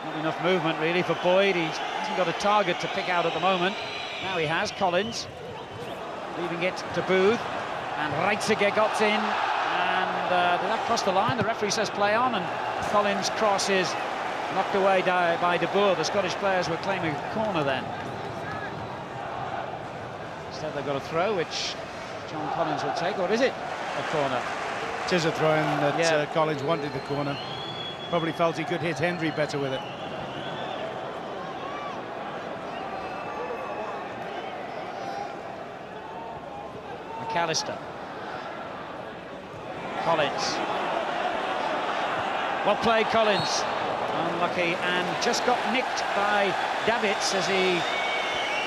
Not enough movement really for Boyd. He hasn't got a target to pick out at the moment. Now he has. Collins leaving it to Booth, and Reisiger got in, and did that cross the line? The referee says play on, and Collins' cross is knocked away by de Boer. The Scottish players were claiming a corner then. Instead they've got a throw, which John Collins will take, or is it a corner? It is a throw in that Collins wanted the corner. Probably felt he could hit Henry better with it. McAllister. Collins. Well played, Collins. Unlucky, and just got nicked by Davids as he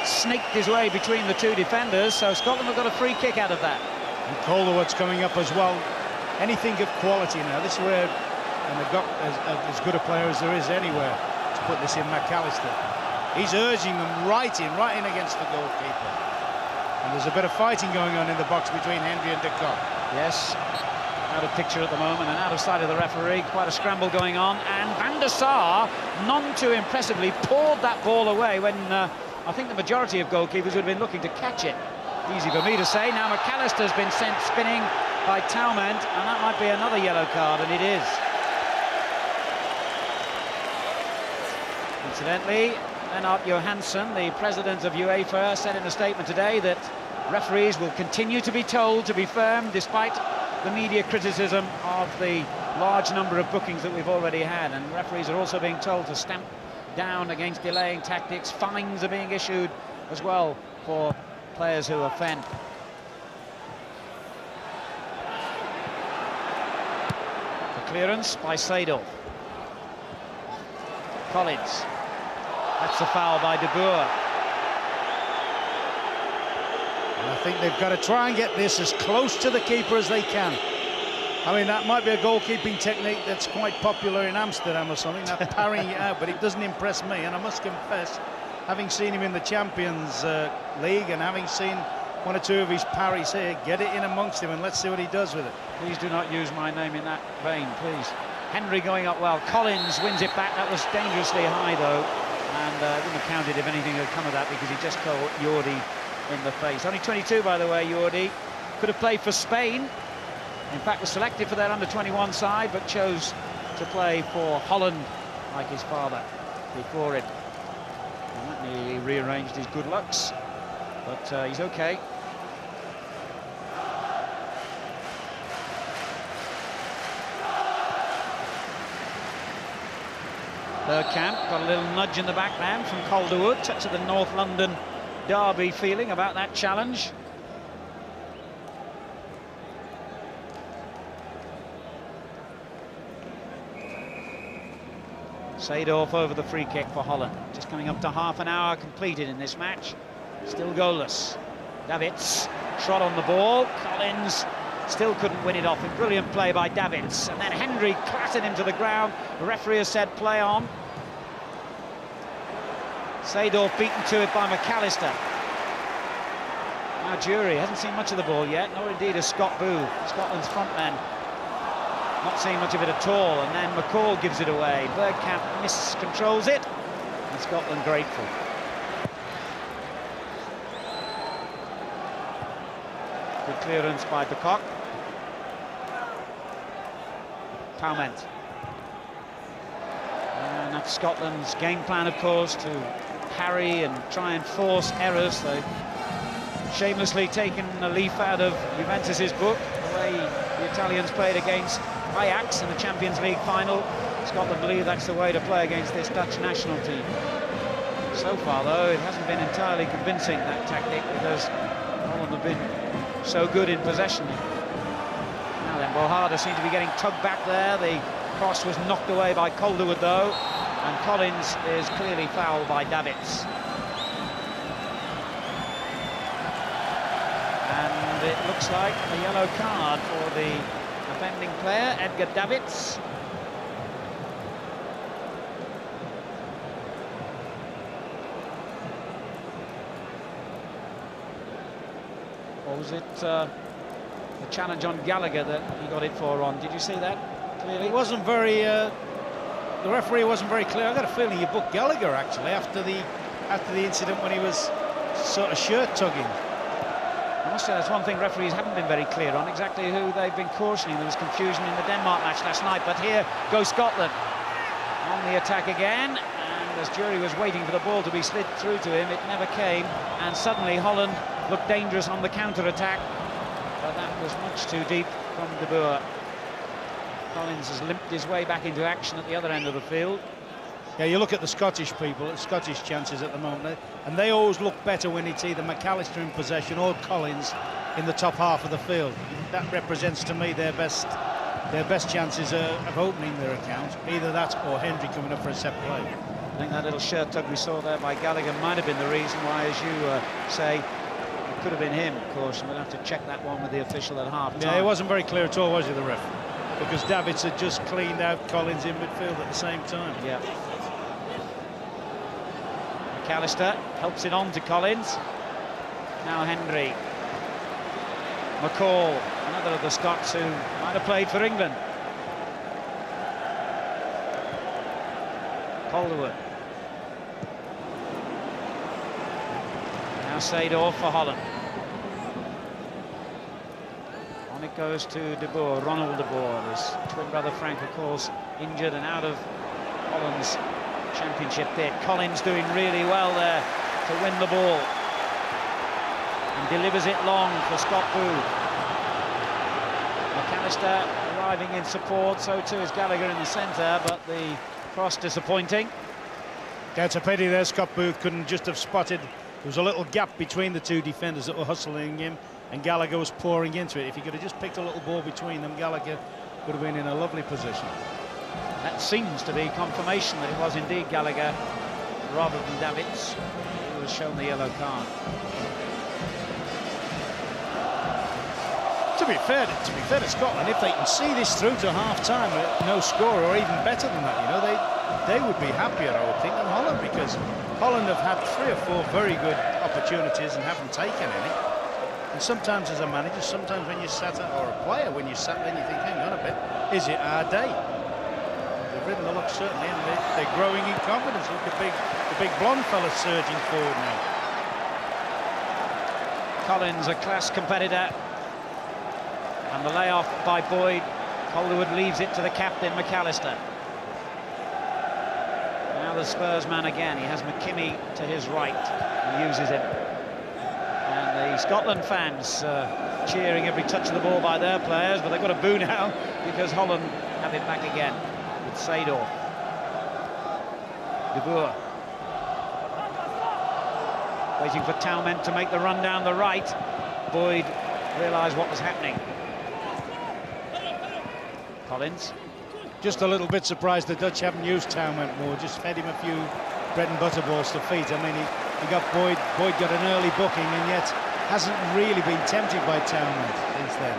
sneaked his way between the two defenders. So Scotland have got a free kick out of that. And Calderwood's coming up as well. Anything of quality now. This is where, and they've got as good a player as there is anywhere to put this in McAllister. He's urging them right in against the goalkeeper. And there's a bit of fighting going on in the box between Hendry and de Kock. Yes, out of picture at the moment and out of sight of the referee. Quite a scramble going on. And Van der Sar, none too impressively, poured that ball away when I think the majority of goalkeepers would have been looking to catch it. Easy for me to say. Now McAllister's been sent spinning by Towment, and that might be another yellow card, and it is. Incidentally, Lennart Johansson, the president of UEFA, said in a statement today that referees will continue to be told to be firm despite the media criticism of the large number of bookings that we've already had, and referees are also being told to stamp down against delaying tactics. Fines are being issued as well for players who offend. The clearance by Seedorf. Collins. That's a foul by De Boer. And I think they've got to try and get this as close to the keeper as they can. I mean, that might be a goalkeeping technique that's quite popular in Amsterdam or something, that parrying it out, but it doesn't impress me. And I must confess, having seen him in the Champions League and having seen one or two of his parries here, get it in amongst him and let's see what he does with it. Please do not use my name in that vein, please. Hendry going up well. Collins wins it back. That was dangerously high, though, and wouldn't have counted if anything had come of that because he just caught Jordi in the face. Only 22, by the way, Jordi. Could have played for Spain. In fact, was selected for their under-21 side, but chose to play for Holland, like his father, before it. And that nearly rearranged his good lucks, but he's okay. Bergkamp got a little nudge in the background from Calderwood. Touch of the North London derby feeling about that challenge. Seedorf over the free kick for Holland. Just coming up to half an hour completed in this match. Still goalless. Davids, trot on the ball. Collins still couldn't win it off. A brilliant play by Davids. And then Hendry clattered him to the ground. The referee has said play on. Seedorf beaten to it by McAllister. Now Jury hasn't seen much of the ball yet, nor indeed has Scott Booth, Scotland's frontman. Not seeing much of it at all, and then McCall gives it away. Bergkamp miscontrols it, and Scotland grateful. Good clearance by de Kock. Towment. And that's Scotland's game plan, of course, to parry and try and force errors. They've shamelessly taken a leaf out of Juventus's book, the way the Italians played against Ajax in the Champions League final. Scotland believe that's the way to play against this Dutch national team. So far, though, it hasn't been entirely convincing, that tactic, because Holland have been so good in possession. Now then, Bohada seemed to be getting tugged back there. The cross was knocked away by Calderwood, though, and Collins is clearly fouled by Davids. And it looks like a yellow card for the offending player, Edgar Davids. Or was it the challenge on Gallagher that he got it for on? Did you see that clearly? It wasn't very... the referee wasn't very clear. I got a feeling he booked Gallagher, actually, after the incident when he was sort of shirt tugging. I must say that's one thing referees haven't been very clear on, exactly who they've been cautioning. There was confusion in the Denmark match last night, but here goes Scotland on the attack again, and as Jury was waiting for the ball to be slid through to him, it never came, and suddenly Holland looked dangerous on the counter-attack, but that was much too deep from De Boer. Collins has limped his way back into action at the other end of the field. Yeah, you look at the Scottish people, the Scottish chances at the moment, and they always look better when it's either McAllister in possession or Collins. in the top half of the field. That represents to me their best chances of opening their account. Either that or Hendry coming up for a set play. I think that little shirt tug we saw there by Gallagher might have been the reason why, as you say, it could have been him, of course, and we'll have to check that one with the official at half-time. Yeah, it wasn't very clear at all, was it, the ref? Because Davids had just cleaned out Collins in midfield at the same time. Yeah. McAllister helps it on to Collins. Now Hendry. McCall, another of the Scots who might have played for England. Calderwood. Now Seedorf for Holland. On it goes to De Boer, Ronald De Boer. His twin brother Frank, of course, injured and out of Holland's championship bid. Collins doing really well there to win the ball. And delivers it long for Scott Booth. McAllister arriving in support, so too is Gallagher in the centre, but the cross disappointing. Yeah, it's a pity there. Scott Booth couldn't just have spotted. There was a little gap between the two defenders that were hustling him, and Gallagher was pouring into it. If he could have just picked a little ball between them, Gallagher would have been in a lovely position. That seems to be confirmation that it was indeed Gallagher rather than Davids who was shown the yellow card. To be fair to Scotland, if they can see this through to half-time, no score or even better than that, you know, they would be happier, I would think, than Holland, because Holland have had 3 or 4 very good opportunities and haven't taken any. And sometimes as a manager, sometimes when you sat at, or a player, when you sat there and you think, hang on a bit, is it our day? They've ridden the luck certainly, and they're growing in confidence. Look, the big blonde fella surging forward now. Collins, a class competitor. And the layoff by Boyd. Calderwood leaves it to the captain, McAllister. Now the Spurs man again. He has McKimmie to his right and uses him. And the Scotland fans cheering every touch of the ball by their players, but they've got a boo now because Holland have it back again with Seedorf. De Boer. Waiting for Towment to make the run down the right. Boyd realised what was happening. Collins. Just a little bit surprised the Dutch haven't used Towment more, just fed him a few bread and butter balls to feet. I mean, he got Boyd got an early booking and yet hasn't really been tempted by Towment since then.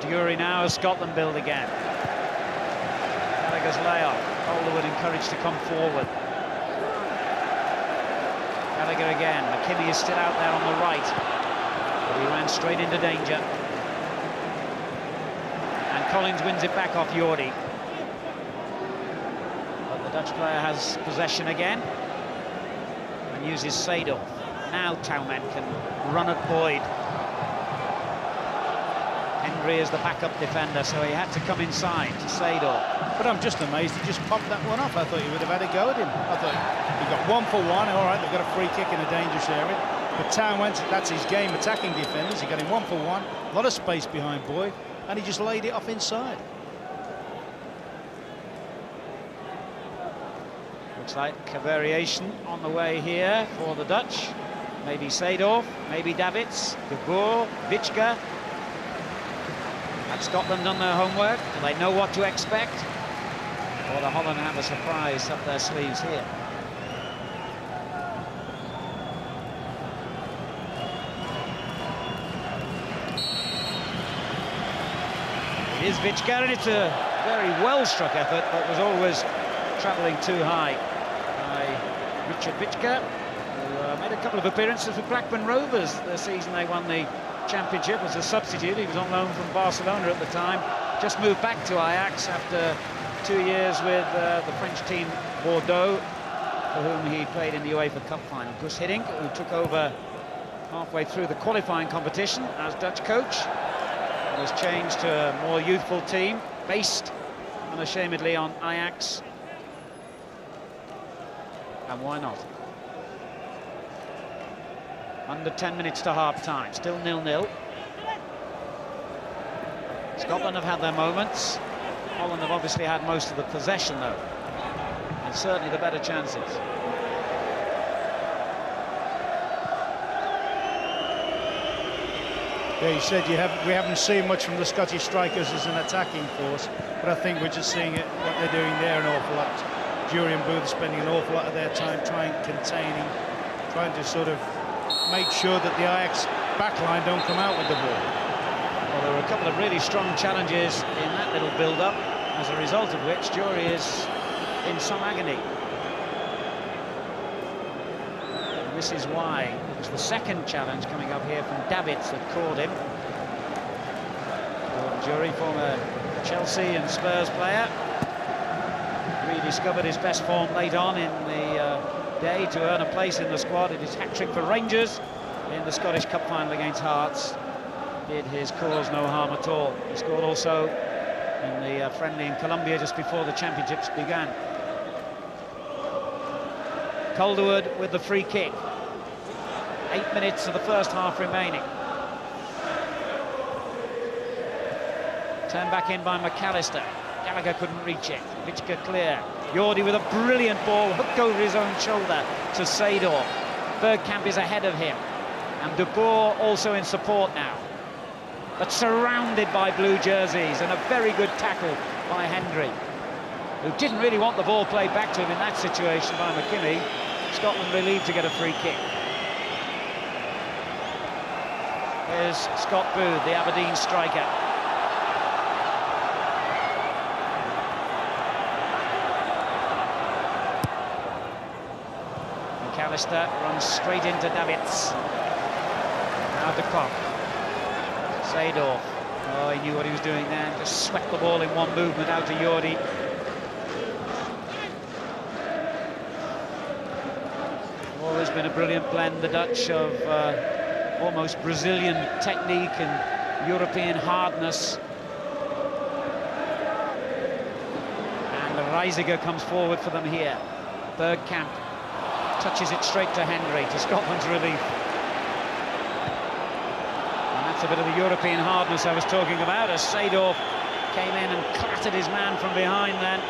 Dury now as Scotland build again. Gallagher's layoff. Calderwood encouraged to come forward. Gallagher again. McKimmie is still out there on the right, but he ran straight into danger. Collins wins it back off Yordi. But the Dutch player has possession again and uses Seedorf. Now Towment can run at Boyd. Hendry is the backup defender, so he had to come inside to Seedorf. But I'm just amazed he just popped that one off. I thought he would have had a go at him. I thought he got 1 for 1. All right, they've got a free kick in a dangerous area. But Towment, that's his game, attacking defenders. He got him 1 for 1. A lot of space behind Boyd. And he just laid it off inside. Looks like a variation on the way here for the Dutch. Maybe Seedorf, maybe Davids, De Boer, Vichka. Have Scotland done their homework? Do they know what to expect? Or the Holland have a surprise up their sleeves here? It is Vichka, and it's a very well-struck effort, but was always travelling too high by Richard Vichka, who made a couple of appearances with Blackburn Rovers the season they won the championship as a substitute. He was on loan from Barcelona at the time, just moved back to Ajax after 2 years with the French team Bordeaux, for whom he played in the UEFA Cup final. Gus Hiddink, who took over halfway through the qualifying competition as Dutch coach, has changed to a more youthful team, based unashamedly on Ajax. And why not? Under 10 minutes to half-time, still 0-0. Scotland have had their moments. Holland have obviously had most of the possession, though, and certainly the better chances. Yeah, you said we haven't seen much from the Scottish strikers as an attacking force, but I think we're just seeing what they're doing there an awful lot. Jury and Booth spending an awful lot of their time trying to sort of make sure that the Ajax backline don't come out with the ball. Well, there were a couple of really strong challenges in that little build-up, as a result of which Jury is in some agony. And this is why it was the second challenge coming up here from Davids that caught him. Jury, former Chelsea and Spurs player, rediscovered his best form late on in the day to earn a place in the squad. It is hat-trick for Rangers in the Scottish Cup final against Hearts. Did his cause no harm at all. He scored also in the friendly in Colombia just before the championships began. Calderwood with the free kick. 8 minutes of the first half remaining. Turned back in by McAllister. Gallagher couldn't reach it. Vichka clear. Jordi with a brilliant ball, hooked over his own shoulder to Seedorf. Bergkamp is ahead of him. And De Boer also in support now. But surrounded by blue jerseys, and a very good tackle by Hendry, who didn't really want the ball played back to him in that situation by McKinney. Scotland relieved to get a free kick. Here's Scott Booth, the Aberdeen striker. McAllister runs straight into Davids. Now De Kock. Seedorf. Oh, he knew what he was doing there. Just swept the ball in one movement out to Jordi. Always been a brilliant blend, the Dutch, of almost Brazilian technique and European hardness. And Reisiger comes forward for them here. Bergkamp touches it straight to Henry, to Scotland's relief. And that's a bit of the European hardness I was talking about, as Seedorf came in and clattered his man from behind then.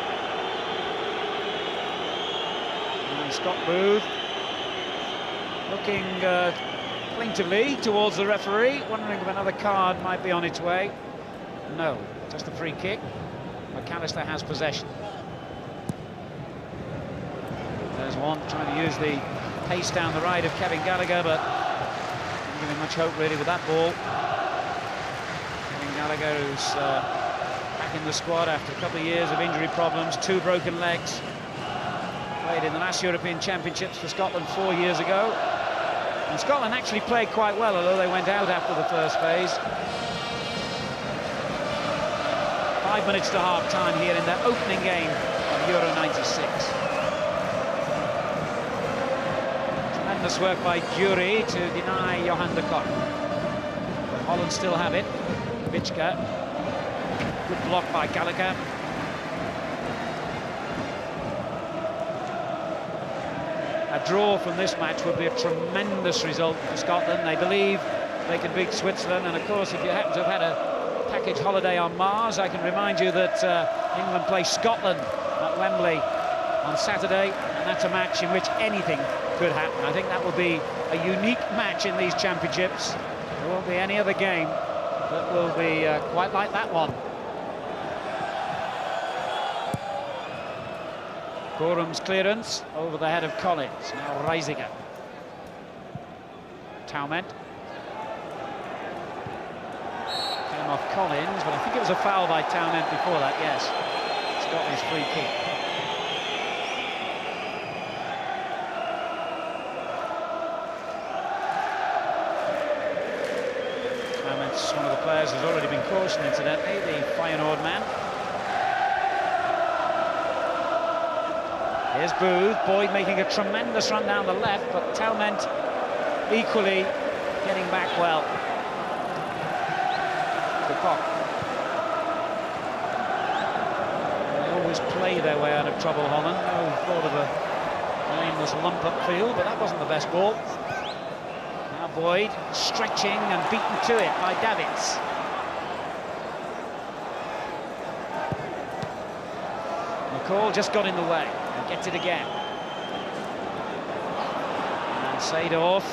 And Scott Booth looking plaintively towards the referee, wondering if another card might be on its way. No, just a free kick. McAllister has possession. There's one trying to use the pace down the right of Kevin Gallagher, but didn't give him much hope really with that ball. Kevin Gallagher, who's back in the squad after a couple of years of injury problems, 2 broken legs. Played in the last European Championships for Scotland 4 years ago. And Scotland actually played quite well, although they went out after the first phase. 5 minutes to half-time here in their opening game of Euro '96. Tremendous work by Jury to deny Johan de Kock. Holland still have it. Vichka. Good block by Gallagher. A draw from this match would be a tremendous result for Scotland. They believe they can beat Switzerland, and of course, if you happen to have had a package holiday on Mars, I can remind you that England play Scotland at Wembley on Saturday, and that's a match in which anything could happen. I think that will be a unique match in these championships. There won't be any other game that will be quite like that one. Gorham's clearance over the head of Collins. Now Reisiger. Taument. Came off Collins, but I think it was a foul by Taument before that, yes. Scotland's free kick. Taument's one of the players who's already been cautioned, incidentally, the Feyenoord man. Here's Booth. Boyd making a tremendous run down the left, but Taument equally getting back well. De Kock. They always play their way out of trouble, Holland. No thought of a nameless lump upfield, but that wasn't the best ball. Now Boyd stretching and beaten to it by Davids. McCall just got in the way. Gets it again. And Seedorf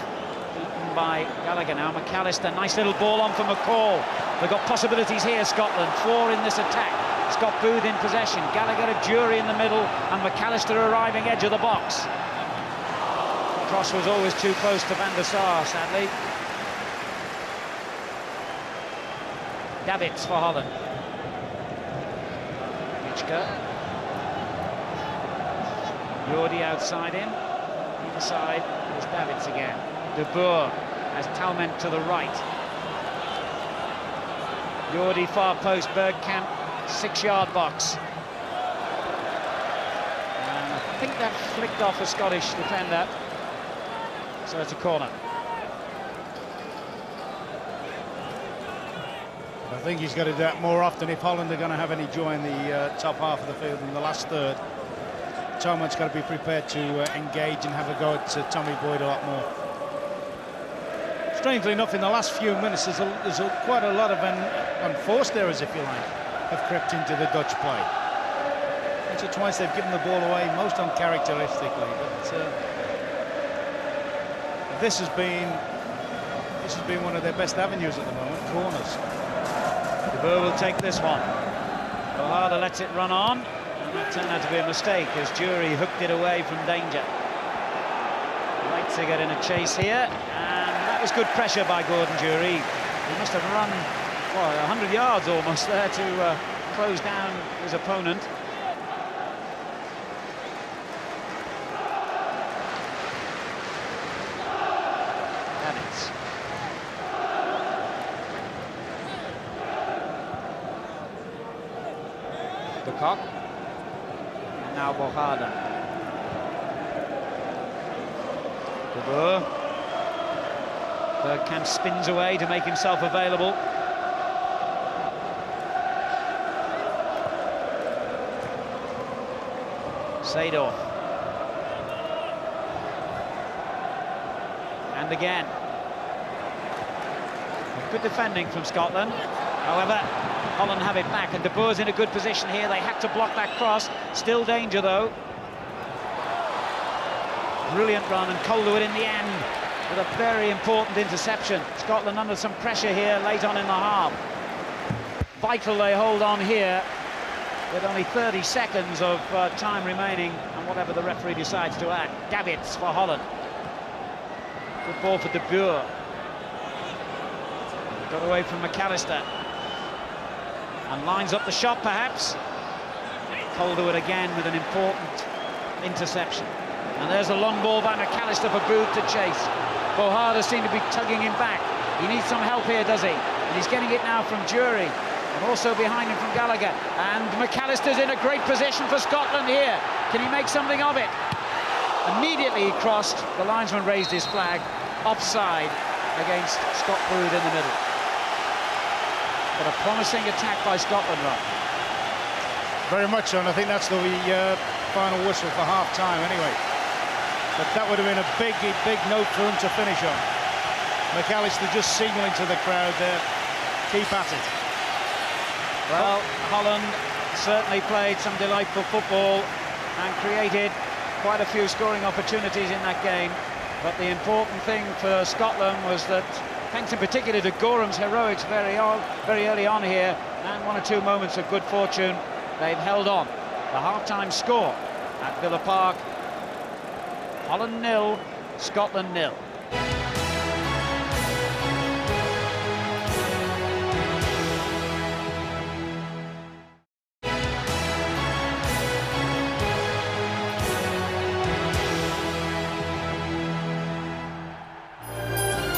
beaten by Gallagher now. McAllister, nice little ball on for McCall. They've got possibilities here, Scotland. 4 in this attack. Scott Booth in possession. Gallagher, a Jury in the middle, and McAllister arriving edge of the box. The cross was always too close to Van der Sar, sadly. Davids for Holland. Jordi outside in. Either side is Davids again. De Boer has Talment to the right. Jordi far post, Bergkamp 6-yard box. And I think that flicked off a Scottish defender. So it's a corner. I think he's got to do that more often if Holland are going to have any joy in the top half of the field in the last third. Talmont's got to be prepared to engage and have a go at Tommy Boyd a lot more. Strangely enough, in the last few minutes, there's quite a lot of unforced errors, if you like, have crept into the Dutch play. Once or twice they've given the ball away, most uncharacteristically, but this has been one of their best avenues at the moment, corners. De Boer will take this one. Boharder lets it run on, and that turned out to be a mistake as Jury hooked it away from danger. Leipzig in a chase here, and that was good pressure by Gordon Jury. He must have run, well, 100 yards almost there to close down his opponent. Cock. And now Boharder. De Boer. Bergkamp spins away to make himself available. Seedorf. And again. Good defending from Scotland. However, Holland have it back, and De Boer's in a good position here. They had to block that cross. Still danger, though. Brilliant run, and Calderwood in the end with a very important interception. Scotland under some pressure here late on in the half. Vital they hold on here with only 30 seconds of time remaining, and whatever the referee decides to add. Davids for Holland. Good ball for De Boer. Got away from McAllister. And lines up the shot, perhaps. Calderwood again with an important interception. And there's a long ball by McAllister for Booth to chase. Boharder seemed to be tugging him back. He needs some help here, does he? And he's getting it now from Jury, and also behind him from Gallagher. And McAllister's in a great position for Scotland here. Can he make something of it? Immediately he crossed. The linesman raised his flag. Offside against Scott Booth in the middle. But a promising attack by Scotland, right? Very much so, and I think that's the final whistle for half-time anyway. But that would have been a big note for him to finish on. McAllister just signaling to the crowd there, keep at it. Well, Holland certainly played some delightful football and created quite a few scoring opportunities in that game. But the important thing for Scotland was that, thanks in particular to Gorham's heroics very early on here, and 1 or 2 moments of good fortune, they've held on. The half-time score at Villa Park: Holland 0, Scotland 0.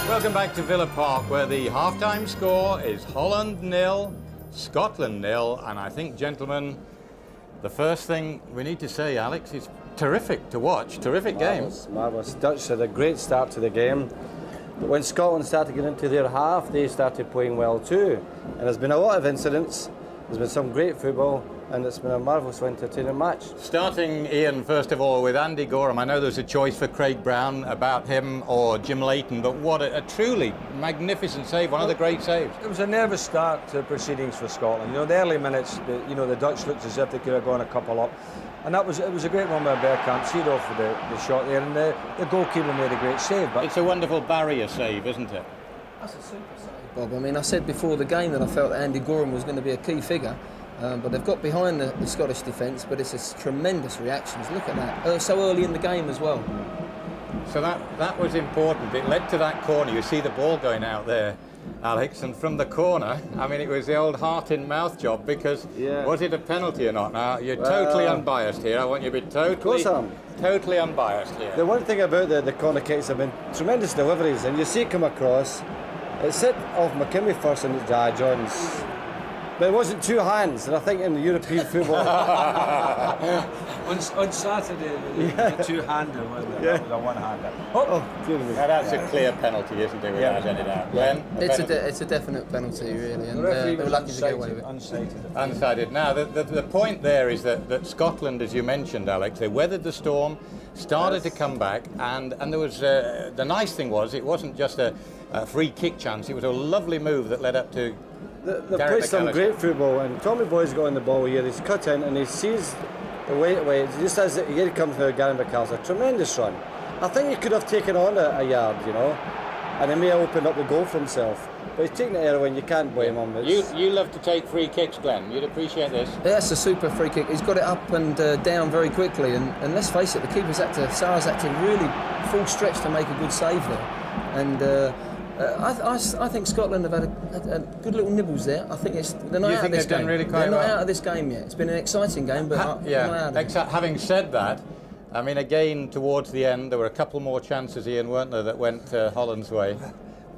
Welcome back to Villa Park, where the half-time score is Holland 0, Scotland 0, and I think, gentlemen, the first thing we need to say, Alex, is terrific to watch, terrific game. Marvellous. Dutch had a great start to the game, but when Scotland started getting into their half, they started playing well too. And there's been a lot of incidents There's been some great football, and it's been a marvellous, entertaining match. Starting, Ian, first of all, with Andy Gorham. I know there's a choice for Craig Brown about him or Jim Leighton, but what a truly magnificent save, one of the great saves. It was a nervous start to proceedings for Scotland. You know, the early minutes, the Dutch looked as if they could have gone a couple up. And it was a great run by Bergkamp, seed off with the shot there, and the goalkeeper made a great save. But it's a wonderful barrier save, isn't it? That's a super save, Bob. I mean, I said before the game that I felt that Andy Gorham was going to be a key figure, but they've got behind the Scottish defence, but it's a tremendous reactions. Look at that, so early in the game as well. So that was important. It led to that corner. You see the ball going out there, Alex, and from the corner, I mean, it was the old heart-in-mouth job, because was it a penalty or not? Now, you're totally unbiased here. I want you to be totally unbiased here. The one thing about the corner kicks have been tremendous deliveries, and you see it come across. It's hit off McKimmie first and Johns. But it wasn't two hands, and I think in the European football... on Saturday, the two-hander, wasn't it? Yeah. The one-hander. Now that's a clear penalty, isn't it, without any doubt? Glenn, it's a definite penalty, really, and they were lucky to get away with it. Unsighted. Now, the point there is that Scotland, as you mentioned, Alex, they weathered the storm, started to come back, and there was... the nice thing was, it wasn't just a free kick chance, it was a lovely move that led up to... They played some great football, and Tommy Boy's got on the ball here. He's cut in and he sees the way just as here he comes now. Gary McCall's a tremendous run. I think he could have taken on a yard, you know, and he may have opened up the goal for himself. But he's taking it early, and you can't blame him. You love to take free kicks, Glenn. You'd appreciate this. Yeah, that's a super free kick. He's got it up and down very quickly, and let's face it, the keeper's Sarah's had to really full stretch to make a good save there, and. I think Scotland have had a good little nibbles there. I think they're not out of this game. Really they're not out of this game yet. It's been an exciting game, but they're not out of it. Having said that, I mean, again, towards the end, there were a couple more chances, Ian, weren't there, that went Holland's way.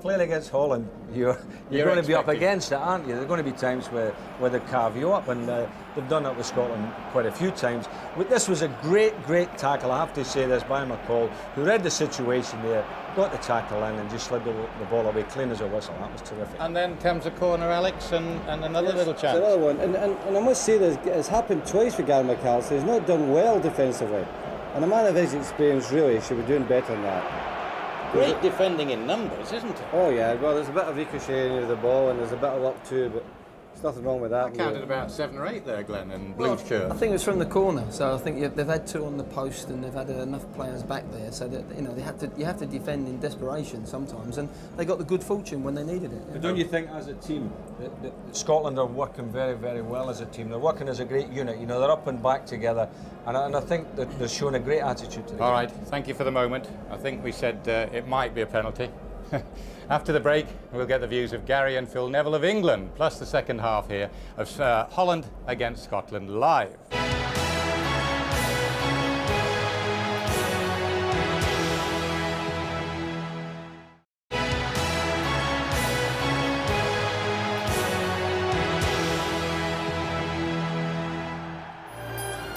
Playing against Holland, you're going to be up against it, aren't you? There are going to be times where they carve you up, and they've done that with Scotland quite a few times. This was a great tackle, I have to say this, by McCall, who read the situation there, got the tackle in and just slid the ball away clean as a whistle. That was terrific. And then comes a corner, Alex, and another little chance. Another one, and I must say this, it's happened twice for Gary McCall, so he's not done well defensively. And a man of his experience really should be doing better than that. Great defending in numbers, isn't it? Oh yeah, well there's a bit of ricocheting of the ball and there's a bit of luck too, but there's nothing wrong with that. I counted about 7 or 8 there, Glenn, in blue shirt. I think it was from the corner, so I think they've had 2 on the post and they've had enough players back there, so that you have to defend in desperation sometimes, and they got the good fortune when they needed it. But don't you think, as a team, that Scotland are working very well as a team? They're working as a great unit. You know, they're up and back together, and I think that they're showing a great attitude today. All right, thank you for the moment. I think we said it might be a penalty. After the break, we'll get the views of Gary and Phil Neville of England, plus the second half here of Holland against Scotland live.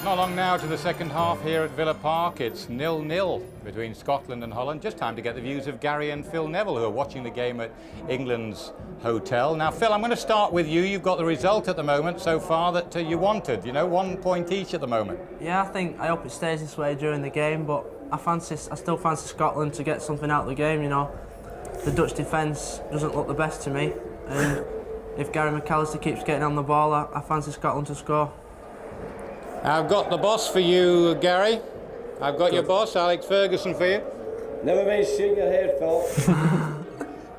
Not long now to the second half here at Villa Park. It's 0-0 between Scotland and Holland. Just time to get the views of Gary and Phil Neville, who are watching the game at England's hotel. Now, Phil, I'm going to start with you. You've got the result at the moment so far that you wanted. You know, 1 point each at the moment. Yeah, I hope it stays this way during the game, but I still fancy Scotland to get something out of the game. You know, the Dutch defence doesn't look the best to me, and if Gary McAllister keeps getting on the ball, I fancy Scotland to score. I've got the boss for you, Gary. I've got your boss, Alex Ferguson, for you. Never mind shaking your head, Phil.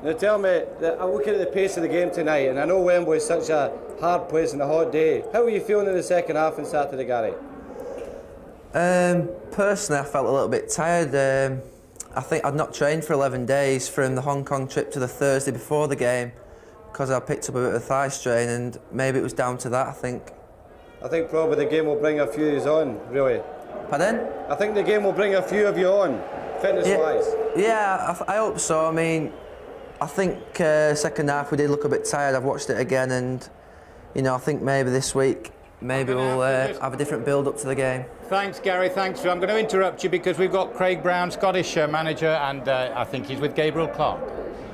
Now tell me, I'm looking at the pace of the game tonight, and I know Wembley is such a hard place and a hot day. How were you feeling in the second half on Saturday, Gary? Personally, I felt a little bit tired. I think I'd not trained for 11 days from the Hong Kong trip to the Thursday before the game, because I picked up a bit of a thigh strain, and maybe it was down to that, I think. I think probably the game will bring a few of you on, really. Pardon? I think the game will bring a few of you on, fitness-wise. Yeah, I hope so. I mean, I think second half we did look a bit tired. I've watched it again, and you know, I think maybe this week, maybe we'll have a different build-up to the game. Thanks, Gary. Thanks. I'm going to interrupt you because we've got Craig Brown, Scottish manager, and I think he's with Gabriel Clark.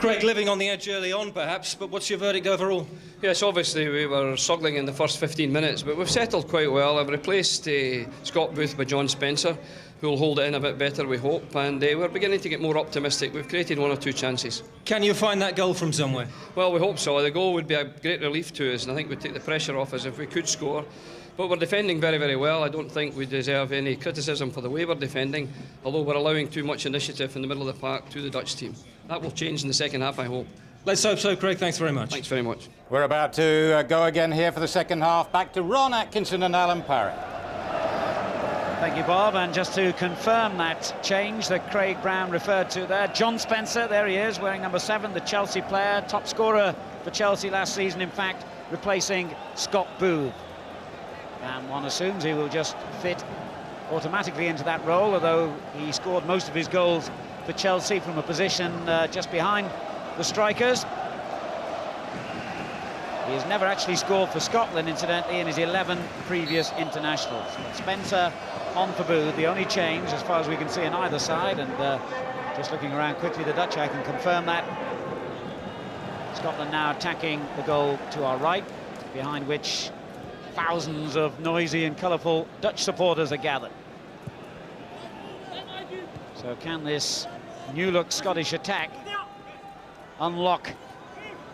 Craig, living on the edge early on perhaps, but what's your verdict overall? Yes, obviously we were struggling in the first 15 minutes, but we've settled quite well. I've replaced Scott Booth by John Spencer, who will hold it in a bit better, we hope, and we're beginning to get more optimistic. We've created 1 or 2 chances. Can you find that goal from somewhere? Well, we hope so. The goal would be a great relief to us, and I think we'd take the pressure off us if we could score. But we're defending very, very well. I don't think we deserve any criticism for the way we're defending, although we're allowing too much initiative in the middle of the park to the Dutch team. That will change in the second half, I hope. Let's hope so, Craig. Thanks very much. Thanks very much. We're about to go again here for the second half. Back to Ron Atkinson and Alan Parry. Thank you, Bob. And just to confirm that change that Craig Brown referred to there, John Spencer, there he is, wearing number 7, the Chelsea player, top scorer for Chelsea last season, in fact, replacing Scott Booth. And one assumes he will just fit automatically into that role, although he scored most of his goals for Chelsea from a position just behind the strikers. He has never actually scored for Scotland, incidentally, in his 11 previous internationals. Spencer on for Booth, the only change, as far as we can see, on either side. And just looking around quickly, the Dutch, I can confirm that. Scotland now attacking the goal to our right, behind which thousands of noisy and colourful Dutch supporters are gathered. So can this new-look Scottish attack unlock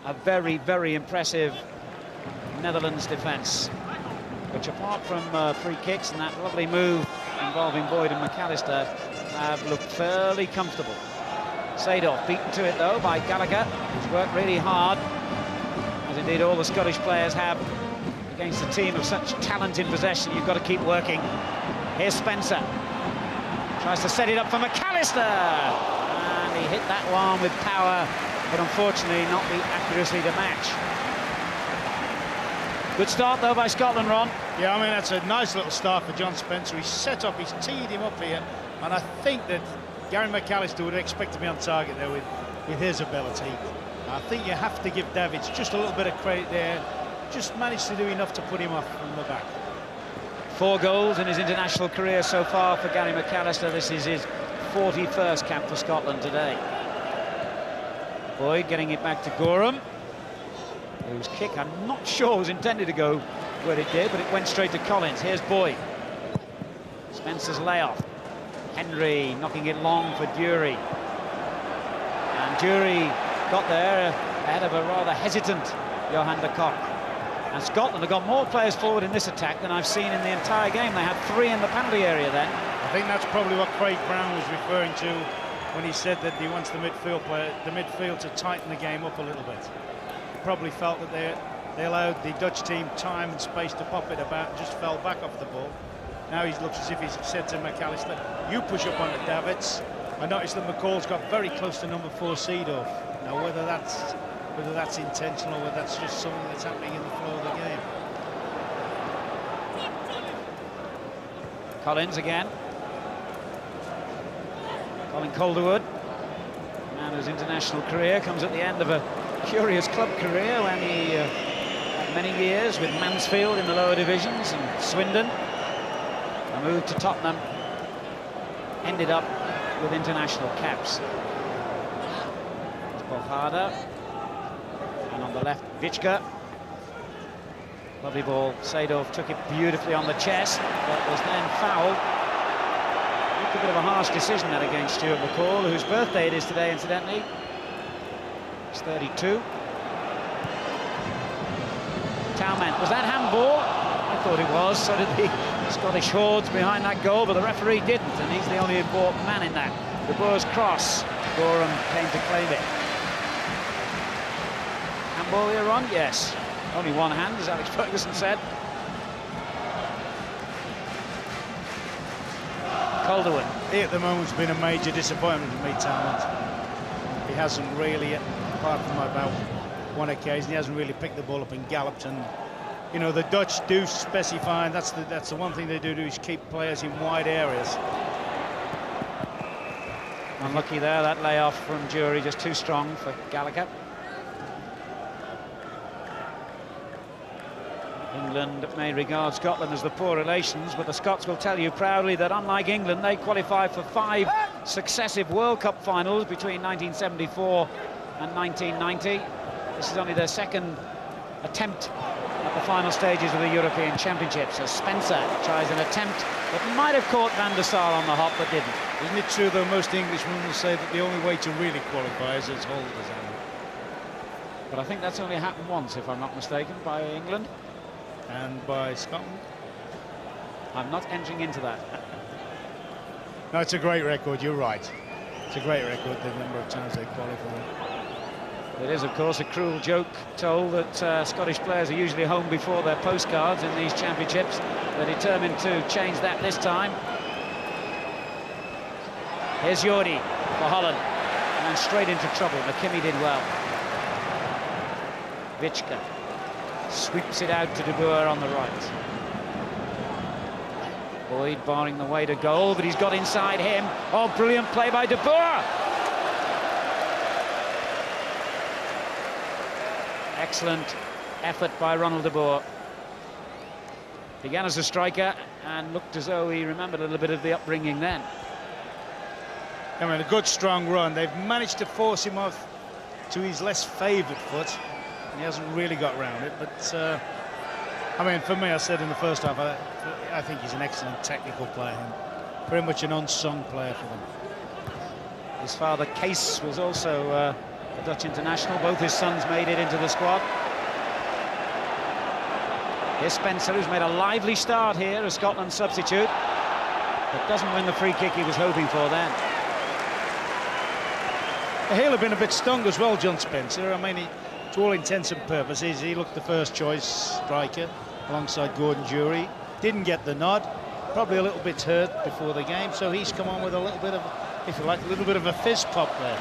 a very, very impressive Netherlands defence, which, apart from free kicks and that lovely move involving Boyd and McAllister, have looked fairly comfortable. Seedorf beaten to it, though, by Gallagher, who's worked really hard, as indeed all the Scottish players have. Against a team of such talent in possession, you've got to keep working. Here's Spencer. Tries to set it up for McAllister. And he hit that one with power, but unfortunately not the accuracy to match. Good start, though, by Scotland, Ron. Yeah, I mean, that's a nice little start for John Spencer. He's set up, he's teed him up here, and I think that Gary McAllister would expect to be on target there with his ability. I think you have to give Davids just a little bit of credit there. Just managed to do enough to put him off from the back. 4 goals in his international career so far for Gary McAllister. This is his 41st cap for Scotland today. Boyd getting it back to Gorham, whose kick, I'm not sure, was intended to go where it did, but it went straight to Collins. Here's Boyd. Spencer's layoff. Henry knocking it long for Dury. And Dury got there ahead of a rather hesitant Johan de Kock. And Scotland have got more players forward in this attack than I've seen in the entire game. They had 3 in the penalty area then. I think that's probably what Craig Brown was referring to when he said that he wants the midfield to tighten the game up a little bit. He probably felt that they allowed the Dutch team time and space to pop it about and just fell back off the ball. Now he looks as if he's said to McAllister, you push up onto Davids. I noticed that McCall's got very close to number 4 Seedorf. Now whether that's intentional or whether that's just something that's happening in the flow of the game. Collins again. Colin Calderwood, a man whose international career comes at the end of a curious club career when he had many years with Mansfield in the lower divisions and Swindon. A move to Tottenham, ended up with international caps. Harder. And on the left, Vichka. Lovely ball. Seedorf took it beautifully on the chest, but was then fouled. Looked a bit of a harsh decision that against Stuart McCall, whose birthday it is today, incidentally. He's 32. Towman. Was that handball? I thought it was. So did the Scottish hordes behind that goal, but the referee didn't, and he's the only important man in that. De Boer's cross. Gorham came to claim it. Handball here on? Yes. Only one hand, as Alex Ferguson said. Calderwood. He at the moment's been a major disappointment to me, Talent. He hasn't really, apart from about one occasion, he hasn't really picked the ball up and galloped. And you know, the Dutch do specify, and that's the one thing they do is keep players in wide areas. Unlucky there, that layoff from Dury, just too strong for Gallagher. England may regard Scotland as the poor relations, but the Scots will tell you proudly that unlike England, they qualified for 5 successive World Cup finals between 1974 and 1990. This is only their second attempt at the final stages of the European Championships, as Spencer tries an attempt that might have caught Van der Sar on the hop, but didn't. Isn't it true, though, most Englishmen will say that the only way to really qualify is as Holland has done? But I think that's only happened once, if I'm not mistaken, by England. And by Scotland? I'm not entering into that. No, it's a great record, you're right. It's a great record, the number of times they qualify. It is, of course, a cruel joke told that Scottish players are usually home before their postcards in these championships. They're determined to change that this time. Here's Jordi for Holland, and straight into trouble. McKimmie did well. Vichka sweeps it out to De Boer on the right. Boyd barring the way to goal, but he's got inside him. Oh, brilliant play by De Boer! Excellent effort by Ronald De Boer. Began as a striker and looked as though he remembered a little bit of the upbringing then. I mean, a good strong run. They've managed to force him off to his less favoured foot, and he hasn't really got round it. But I mean, for me, I said in the first half, I think he's an excellent technical player. Pretty much an unsung player for them. His father, Kees, was also a Dutch international. Both his sons made it into the squad. Here's Spencer, who's made a lively start here as Scotland's substitute, but doesn't win the free kick he was hoping for then. He'll have been a bit stung as well, John Spencer. I mean, to all intents and purposes, he looked the first choice striker alongside Gordon Jury. Didn't get the nod, probably a little bit hurt before the game, so he's come on with a little bit of, if you like, a little bit of a fizz pop there.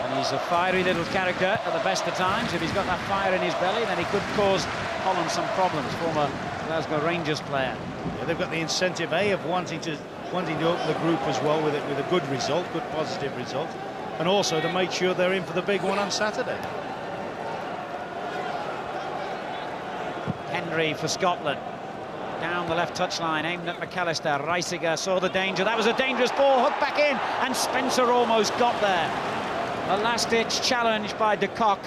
And he's a fiery little character at the best of times. If he's got that fire in his belly, then he could cause Holland some problems. Former Glasgow Rangers player. Yeah, they've got the incentive of wanting to open the group as well with a good result, good positive result, and also to make sure they're in for the big one on Saturday. Henry for Scotland. Down the left touchline, aimed at McAllister. Reisiger saw the danger. That was a dangerous ball, hooked back in, and Spencer almost got there. A last-ditch challenge by de Kock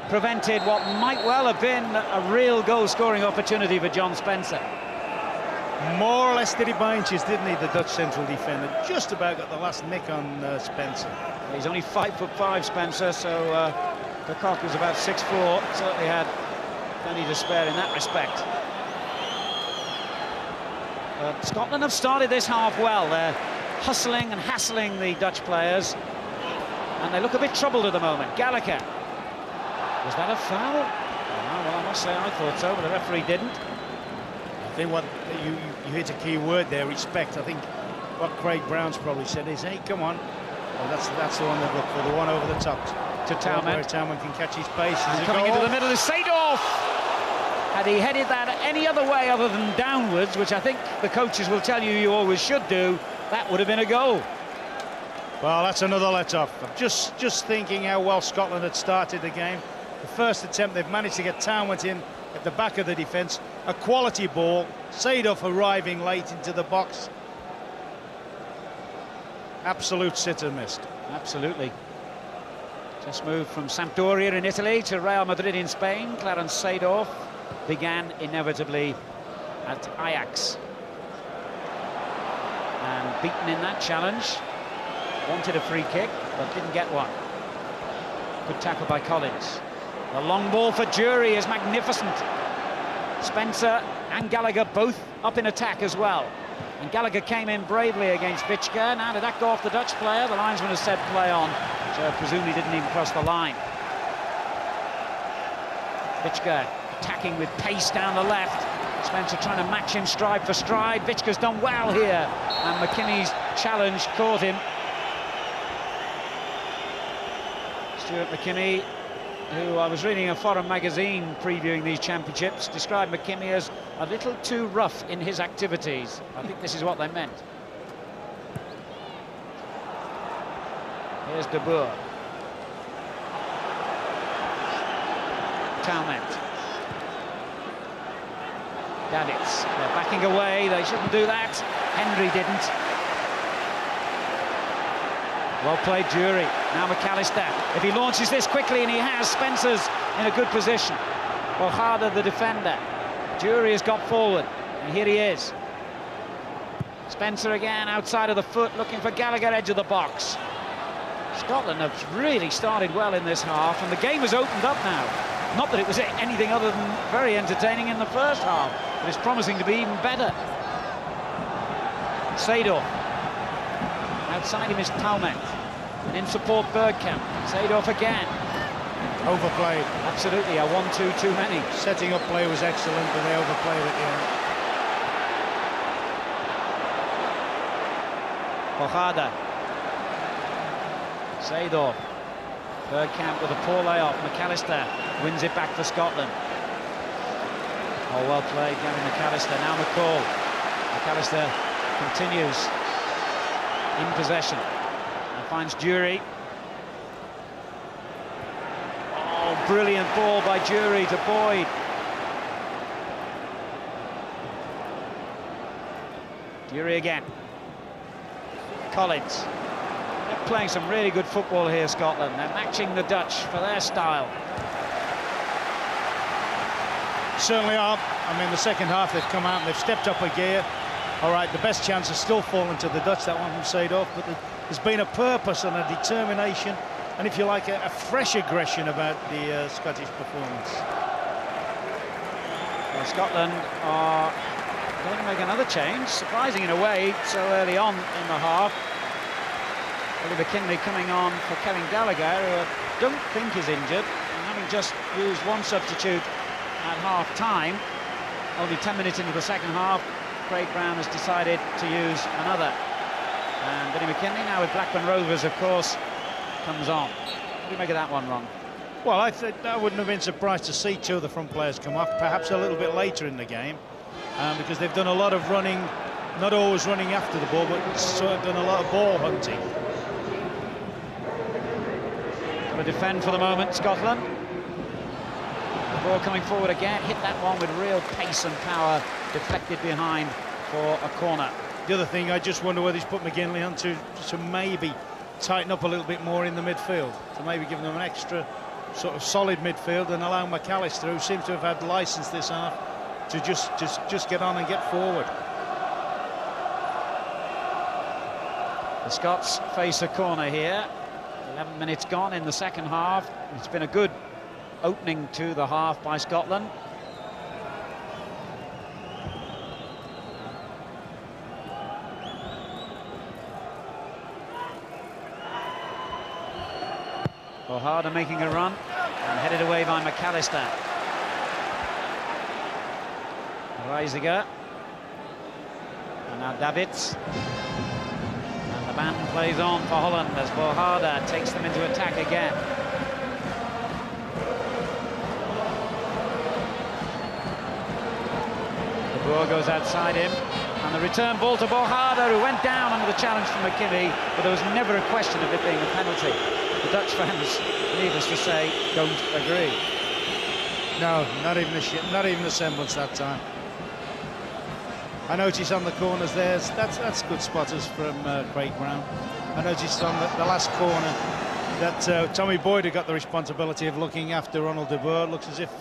prevented what might well have been a real goal-scoring opportunity for John Spencer. More or less did he by inches, didn't he, the Dutch central defender? Just about got the last nick on Spencer. He's only 5'5", Spencer, so de Kock was about 6'4", certainly had plenty to spare in that respect. Scotland have started this half well. They're hustling and hassling the Dutch players, and they look a bit troubled at the moment. Gallagher. Was that a foul? Oh, well, I must say I thought so, but the referee didn't. I think what you hit a key word there, respect. I think what Craig Brown's probably said is, hey, come on. Well, that's the one they look for, the one over the top. To Towman. Where Towman can catch his pace. Coming into the middle is Seedorf. Had he headed that any other way other than downwards, which I think the coaches will tell you always should do, that would have been a goal. Well, that's another let-off. I'm just thinking how well Scotland had started the game. The first attempt, they've managed to get Towman in at the back of the defence. A quality ball. Seedorf arriving late into the box. Absolute sitter missed. Absolutely. Just moved from Sampdoria in Italy to Real Madrid in Spain. Clarence Seedorf began inevitably at Ajax. And beaten in that challenge. Wanted a free kick, but didn't get one. Good tackle by Collins. The long ball for Jury is magnificent. Spencer and Gallagher both up in attack as well. And Gallagher came in bravely against Vichka. Now did that go off the Dutch player? The linesman has said play on, so presumably didn't even cross the line. Vichka attacking with pace down the left. Spencer trying to match him stride for stride. Vichka's done well here, and McKimmie's challenge caught him. Stuart McKimmie, who I was reading a foreign magazine previewing these championships, described McKimmie as a little too rough in his activities. I think this is what they meant. Here's De Boer. Towment. Daditz. They're backing away. They shouldn't do that. Henry didn't. Well played, Jury. Now McAllister. If he launches this quickly, and he has, Spencer's in a good position. Bojada, the defender. Jury has got forward, and here he is. Spencer again, outside of the foot, looking for Gallagher, edge of the box. Scotland have really started well in this half, and the game has opened up now. Not that it was anything other than very entertaining in the first half, but it's promising to be even better. Seedorf. Outside him is Talment. And in support, Bergkamp. Seedorf again. Overplayed. Absolutely, a 1-2 too many. Setting up play was excellent, but they overplayed at the end. Bojada. Seedorf. Bergkamp with a poor layoff. McAllister wins it back for Scotland. Oh, well played, Gary McAllister. Now McCall. McAllister continues in possession and finds Jury. Oh, brilliant ball by Jury to Boyd. Jury again. Collins. They're playing some really good football here, Scotland. They're matching the Dutch for their style. Certainly are. I mean, the second half they've come out and they've stepped up a gear. All right, the best chance has still fallen to the Dutch, that one from Seedorf, but there's been a purpose and a determination, and if you like, a fresh aggression about the Scottish performance. Well, Scotland are going to make another change, surprising in a way, so early on in the half. Billy McKinley coming on for Kevin Gallagher, who I don't think is injured, and having just used one substitute at half-time, only 10 minutes into the second half, Craig Brown has decided to use another. And Billy McKinley, now with Blackburn Rovers, of course, comes on. What do you make of that one, Ron? Well, I wouldn't have been surprised to see two of the front players come off, perhaps a little bit later in the game, because they've done a lot of running, not always running after the ball, but sort of done a lot of ball hunting. Got to defend for the moment, Scotland. The ball coming forward again, hit that one with real pace and power, deflected behind for a corner. The other thing, I just wonder whether he's put McGinley on to maybe tighten up a little bit more in the midfield, to maybe give them an extra sort of solid midfield and allow McAllister, who seems to have had licence this half, to just get on and get forward. The Scots face a corner here. 11 minutes gone in the second half. It's been a good opening to the half by Scotland. Bojada making a run and headed away by McAllister. Reisiger. And now Davids. And the band plays on for Holland as Bojada takes them into attack again. De Boer goes outside him. And the return ball to Bojada, who went down under the challenge from McKinney, but there was never a question of it being a penalty. The Dutch fans, needless to say, don't agree. No, not even a semblance that time. I noticed on the corners there, that's good spotters from Craig Brown. I noticed on the last corner that Tommy Boyd had got the responsibility of looking after Ronald de Boer. Looks as if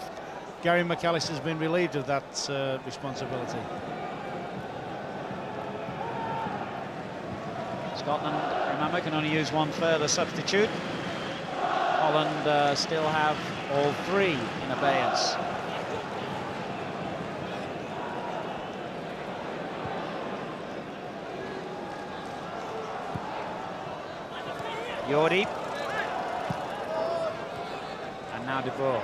Gary McAllister's been relieved of that responsibility. Scotland, remember, can only use one further substitute. Holland still have all three in abeyance. Jordi. And now De Boer.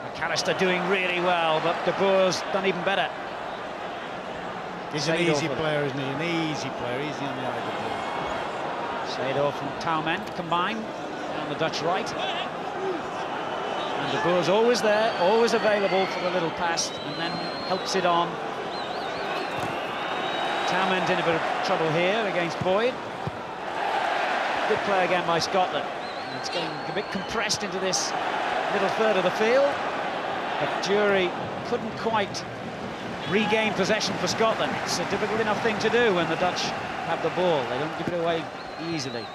McAllister doing really well, but De Boer's done even better. He's an easy player, isn't he? An easy player, easy on the eye of the ball. Seedorf and Talment combine on the Dutch right. And De Boer's always there, always available for the little pass, and then helps it on. Talment in a bit of trouble here against Boyd. Good play again by Scotland. And it's getting a bit compressed into this little third of the field. But Jury couldn't quite regain possession for Scotland. It's a difficult enough thing to do when the Dutch have the ball. They don't give it away easily.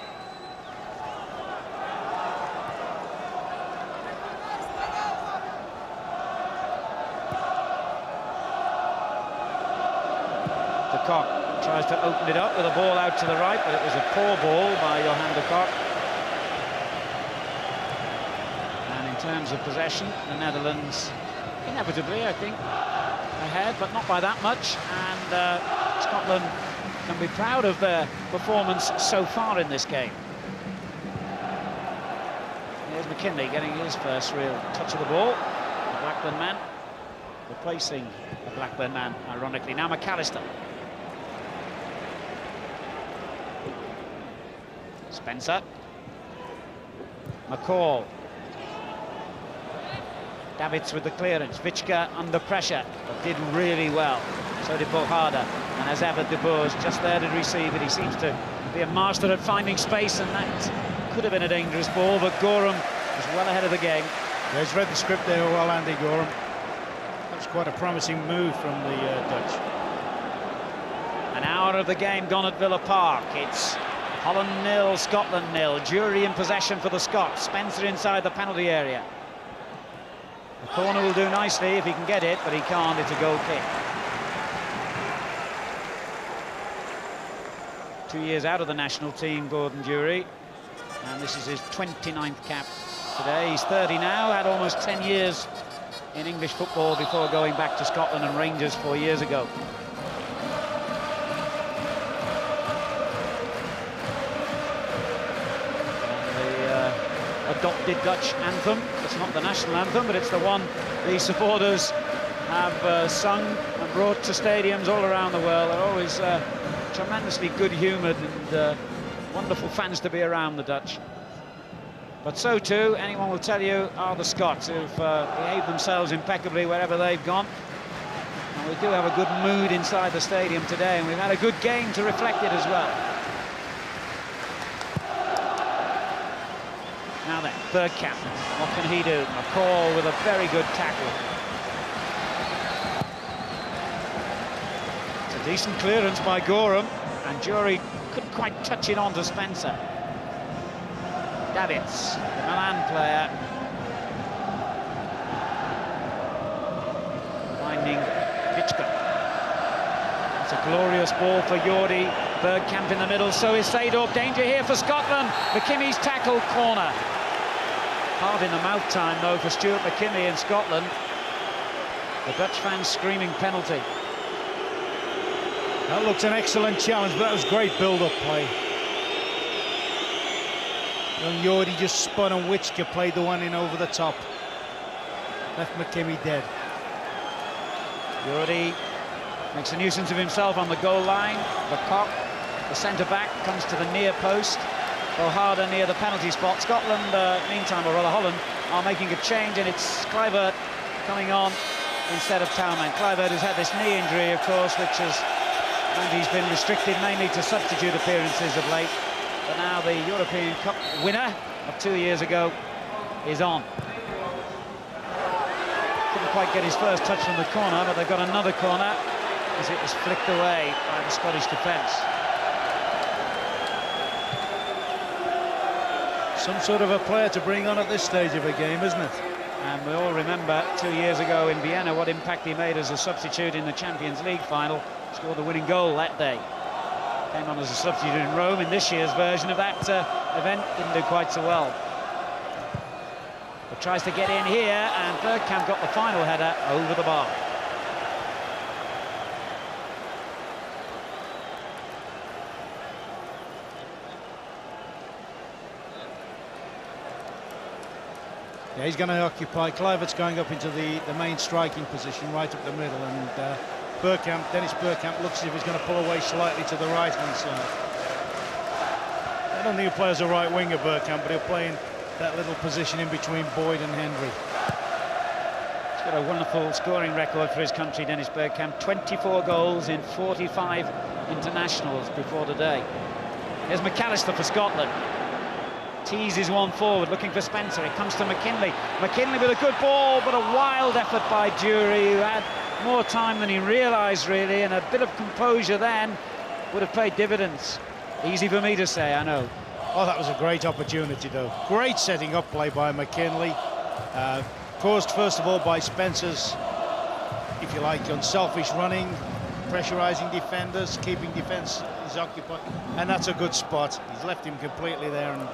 De Kock tries to open it up with a ball out to the right, but it was a poor ball by Johan de Kock. And in terms of possession, the Netherlands inevitably, I think, ahead, but not by that much. And Scotland can be proud of their performance so far in this game. Here's McKinley getting his first real touch of the ball. The Blackburn man replacing the Blackburn man, ironically. Now McAllister. Spencer. McCall. Davids with the clearance. Vichka under pressure, but did really well. So did Bohada. And as ever, De Boer's just there to receive it. He seems to be a master at finding space, and that could have been a dangerous ball, but Gorham was well ahead of the game. Yeah, he's read the script there well, Andy Gorham. That's quite a promising move from the Dutch. An hour of the game gone at Villa Park. It's Holland 0, Scotland 0. Jury in possession for the Scots. Spencer inside the penalty area. The corner will do nicely if he can get it, but he can't. It's a goal kick. 2 years out of the national team, Gordon Jury, and this is his 29th cap today. He's 30 now, had almost 10 years in English football before going back to Scotland and Rangers 4 years ago. Adopted Dutch anthem. It's not the national anthem, but it's the one the supporters have sung and brought to stadiums all around the world. They're always tremendously good-humoured and wonderful fans to be around, the Dutch. But so too, anyone will tell you, are the Scots, who've behaved themselves impeccably wherever they've gone. And we do have a good mood inside the stadium today, and we've had a good game to reflect it as well. Now then, Bergkamp, what can he do? McCall with a very good tackle. It's a decent clearance by Gorham, and Jury couldn't quite touch it on to Spencer. Davids, the Milan player, finding Vichka. It's a glorious ball for Jordi. Bergkamp in the middle, so is Seedorf. Danger here for Scotland. McKimmy's tackle, corner. Hard in the mouth time, though, for Stuart McKimmie in Scotland. The Dutch fans screaming penalty. That looks an excellent challenge, but that was great build-up play. Young Jordi just spun, and Wichka played the one in over the top. Left McKimmie dead. Jordi makes a nuisance of himself on the goal line. The Kock, the centre-back, comes to the near post. Bohada near the penalty spot. Scotland, meantime, or rather Holland, are making a change, and it's Kluivert coming on instead of Towman. Kluivert has had this knee injury, of course, which has, and he's been restricted mainly to substitute appearances of late. But now the European Cup winner of 2 years ago is on. Couldn't quite get his first touch from the corner, but they've got another corner as it was flicked away by the Scottish defence. Some sort of a player to bring on at this stage of a game, isn't it? And we all remember 2 years ago in Vienna what impact he made as a substitute in the Champions League final. Scored the winning goal that day. Came on as a substitute in Rome in this year's version of that event. Didn't do quite so well. But tries to get in here, and Bergkamp got the final header over the bar. Yeah, he's going to occupy. Kluivert's going up into the main striking position, right up the middle, and Dennis Bergkamp looks as if he's going to pull away slightly to the right-hand side. I don't think he'll play as a right winger, Bergkamp, but he'll play in that little position in between Boyd and Henry. He's got a wonderful scoring record for his country, Dennis Bergkamp. 24 goals in 45 internationals before today. Here's McAllister for Scotland. Teases one forward, looking for Spencer. It comes to McKinley. McKinley with a good ball, but a wild effort by Jury, who had more time than he realised, really, and a bit of composure then. would have paid dividends. Easy for me to say, I know. Oh, that was a great opportunity, though. Great setting up play by McKinley. Caused, first of all, by Spencer's, if you like, unselfish running, pressurising defenders, keeping defence occupied. And that's a good spot. He's left him completely there, and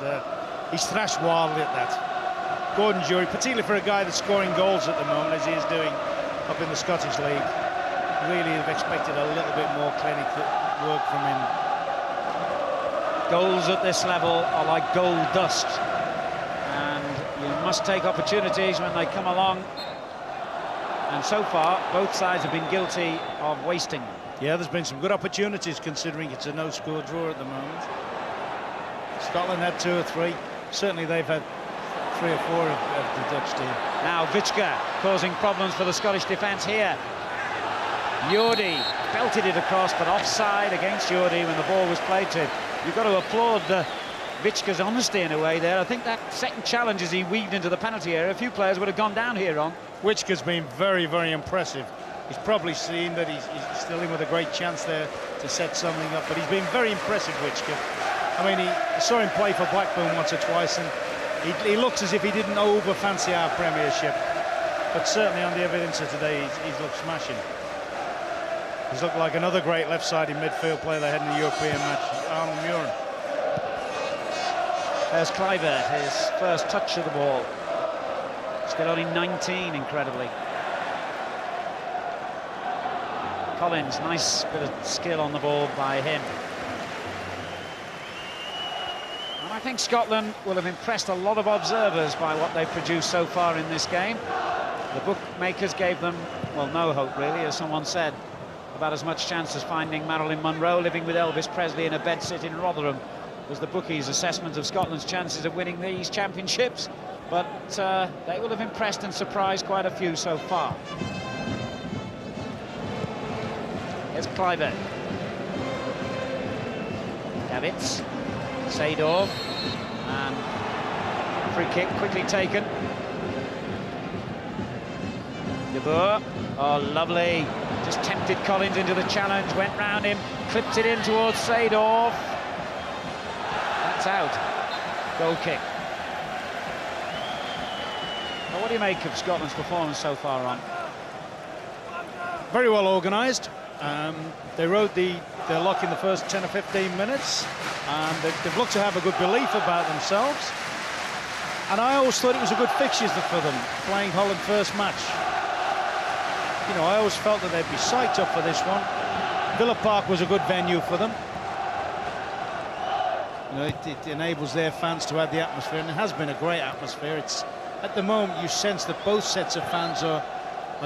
he's thrashed wildly at that. Gordon Jury, particularly for a guy that's scoring goals at the moment, as he is doing up in the Scottish League, really have expected a little bit more clinical work from him. Goals at this level are like gold dust, and you must take opportunities when they come along. And so far, both sides have been guilty of wasting them. Yeah, there's been some good opportunities considering it's a no-score draw at the moment. Scotland had 2 or 3. Certainly they've had 3 or 4 of the Dutch team. Now Vichka causing problems for the Scottish defence here. Jordi belted it across, but offside against Jordi when the ball was played to him. You've got to applaud Vichka's honesty in a way there. I think that second challenge as he weaved into the penalty area, a few players would have gone down here on. Vichka's been very, very impressive. He's probably seen that he's still in with a great chance there to set something up, but he's been very impressive, Vichka. I mean, I saw him play for Blackburn once or twice, and he looks as if he didn't over-fancy our Premiership. But certainly on the evidence of today, he's looked smashing. He's looked like another great left-sided midfield player they had in the European match, Arnold Muren. There's Kluivert, his first touch of the ball. Still only 19, incredibly. Collins, nice bit of skill on the ball by him. And I think Scotland will have impressed a lot of observers by what they've produced so far in this game. The bookmakers gave them, well, no hope really, as someone said. About as much chance as finding Marilyn Monroe living with Elvis Presley in a bedsit in Rotherham was the bookies' assessment of Scotland's chances of winning these championships. But they will have impressed and surprised quite a few so far. Here's Kluivert. Davids. Seedorf. And free kick quickly taken. De Boer. Oh, lovely. Just tempted Collins into the challenge, went round him, clipped it in towards Seedorf. That's out. Goal kick. Well, what do you make of Scotland's performance so far on? Very well organised. They rode their luck in the first 10 or 15 minutes. They've looked to have a good belief about themselves. And I always thought it was a good fixture for them, playing Holland first match. You know, I always felt that they'd be psyched up for this one. Villa Park was a good venue for them. You know, it enables their fans to have the atmosphere, and it has been a great atmosphere. It's at the moment you sense that both sets of fans are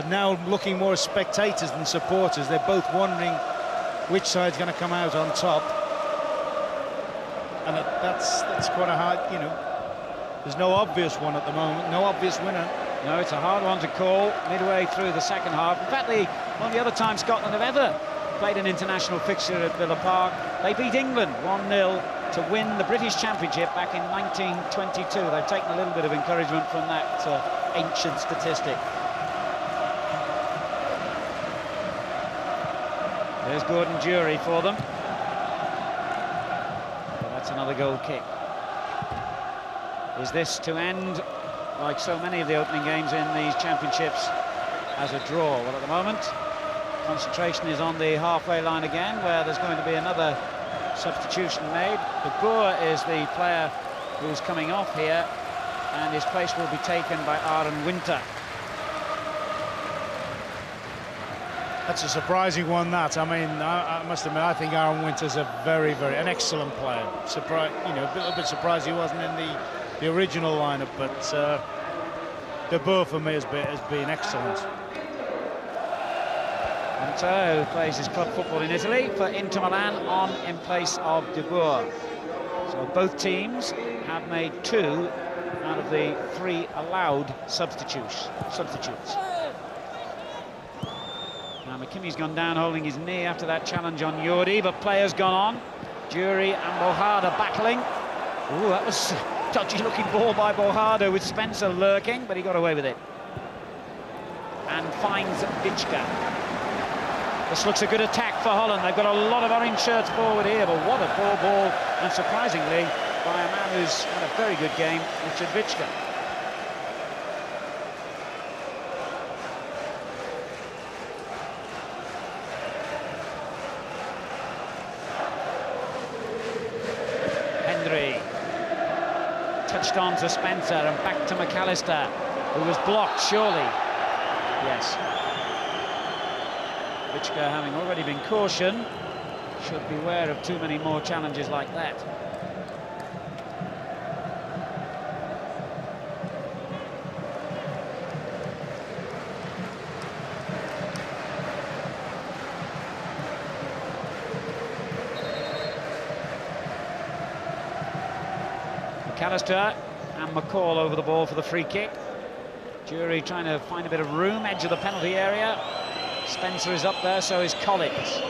now looking more as spectators than supporters. They're both wondering which side's going to come out on top, and that's quite a hard. You know, there's no obvious one at the moment, no obvious winner. No, it's a hard one to call midway through the second half. In fact, the only other time Scotland have ever played an international fixture at Villa Park, they beat England 1-0 to win the British Championship back in 1922. They've taken a little bit of encouragement from that ancient statistic. There's Gordon Jury for them. So that's another goal kick. Is this to end, like so many of the opening games in these championships, as a draw? Well, at the moment, concentration is on the halfway line again, where there's going to be another substitution made. De Boer is the player who's coming off here, and his place will be taken by Aaron Winter. That's a surprising one, that. I mean, I must admit, I think Aaron Winter's an excellent player. You know, a little bit surprised he wasn't in the original lineup, but De Boer for me has been excellent. Winter, who plays his club football in Italy for Inter Milan, on in place of De Boer. So both teams have made 2 out of the 3 allowed substitutes. Now McKimmy's gone down holding his knee after that challenge on Jordi, but players gone on. Jury and Bohada battling. Ooh, that was a dodgy looking ball by Bohada with Spencer lurking, but he got away with it. And finds Vichka. This looks a good attack for Holland. They've got a lot of orange shirts forward here, but what a poor ball, and surprisingly, by a man who's had a very good game, Richard Vichka. Henry touched on to Spencer and back to McAllister, who was blocked, surely. Yes. Vichka, having already been cautioned, should beware of too many more challenges like that. McAllister and McCall over the ball for the free kick. Jury trying to find a bit of room, edge of the penalty area. Spencer is up there, so is Collins.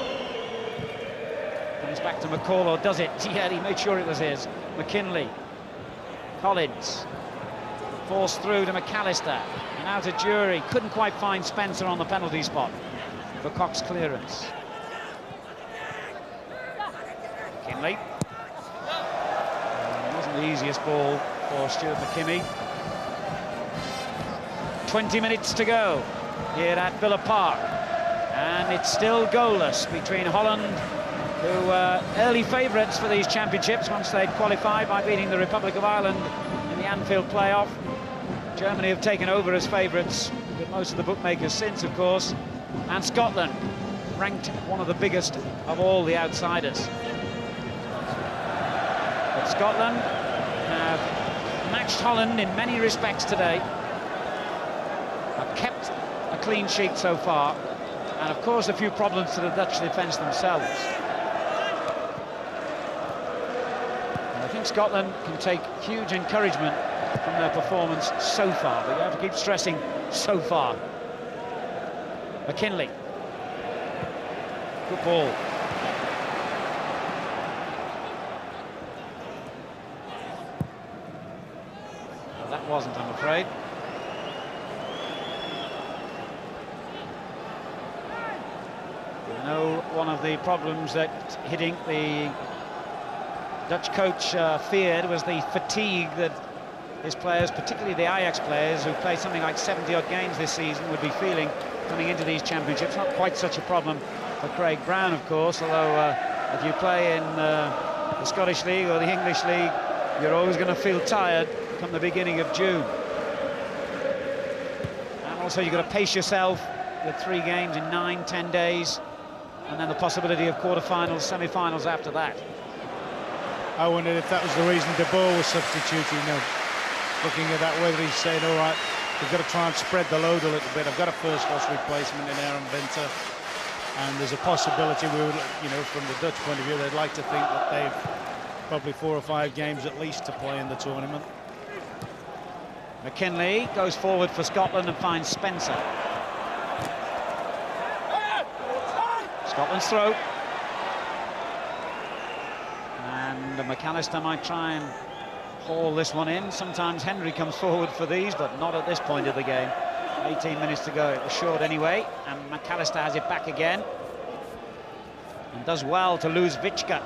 Comes back to McCall, or does it? Yeah, he made sure it was his. McKinley. Collins. Forced through to McAllister. And now to Jury. Couldn't quite find Spencer on the penalty spot for Cox's clearance. McKinley. Wasn't the easiest ball for Stuart McKimmie. 20 minutes to go here at Villa Park. And it's still goalless between Holland, who were early favourites for these championships once they'd qualified by beating the Republic of Ireland in the Anfield playoff. Germany have taken over as favourites with most of the bookmakers since, of course. And Scotland, ranked one of the biggest of all the outsiders. But Scotland have matched Holland in many respects today. Have kept a clean sheet so far. And of course a few problems to the Dutch defence themselves. And I think Scotland can take huge encouragement from their performance so far, but you have to keep stressing so far. McKinley. Good ball. Well, that wasn't, I'm afraid. One of the problems that hitting the Dutch coach feared was the fatigue that his players, particularly the Ajax players who played something like 70-odd games this season, would be feeling coming into these championships. Not quite such a problem for Craig Brown, of course, although if you play in the Scottish League or the English League, you're always going to feel tired come the beginning of June. And also you've got to pace yourself with 3 games in 9-10 days. And then the possibility of quarter-finals, semi-finals after that. I wondered if that was the reason De Boer was substituting. You know, looking at that, whether he's saying, all right, we've got to try and spread the load a little bit. I've got a first-class replacement in Aaron Winter, and there's a possibility we would, you know, from the Dutch point of view, they'd like to think that they've probably 4 or 5 games at least to play in the tournament. McKinley goes forward for Scotland and finds Spencer. Scotland's throw. And McAllister might try and haul this one in. Sometimes Henry comes forward for these, but not at this point of the game. 18 minutes to go. It was short anyway, and McAllister has it back again. And does well to lose Vichka.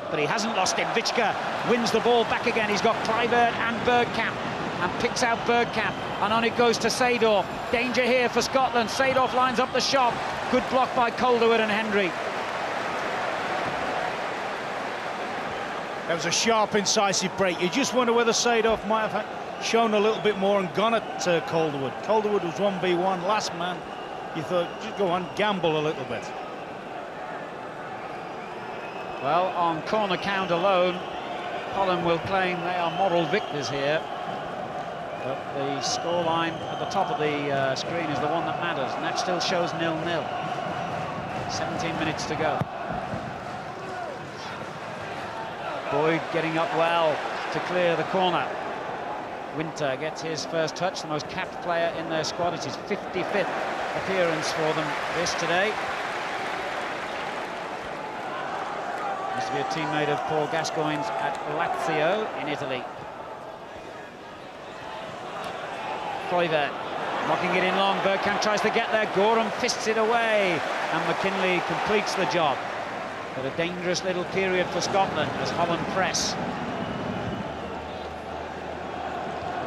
But he hasn't lost him. Vichka wins the ball back again. He's got Kluivert and Bergkamp, and picks out Bergkamp, and on it goes to Seedorf. Danger here for Scotland. Seedorf lines up the shot. Good block by Calderwood and Henry. That was a sharp, incisive break. You just wonder whether Seedorf might have shown a little bit more and gone at Calderwood. Calderwood was 1v1, last man. You thought, just go on, gamble a little bit. Well, on corner count alone, Holland will claim they are moral victors here. But the scoreline at the top of the screen is the one that matters, and that still shows 0-0. 17 minutes to go. Boyd getting up well to clear the corner. Winter gets his first touch, the most capped player in their squad. It's his 55th appearance for them this today. Used to be a teammate of Paul Gascoigne's at Lazio in Italy. Kluivert knocking it in long. Bergkamp tries to get there. Gorham fists it away. and McKinley completes the job. But a dangerous little period for Scotland as Holland press.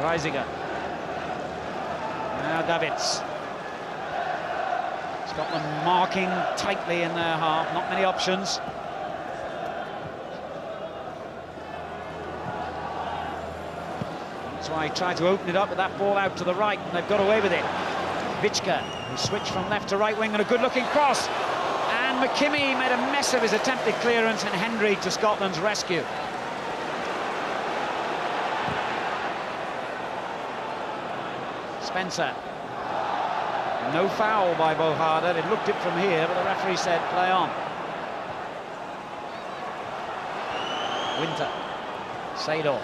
Reisiger. Now Davids. Scotland marking tightly in their half, not many options. That's why he tried to open it up with that ball out to the right, and they've got away with it. Vichka, who switched from left to right wing, and a good-looking cross. And McKimmie made a mess of his attempted clearance, and Hendry to Scotland's rescue. Spencer. No foul by Boharder. It looked it from here, but the referee said play on. Winter. Seedorf.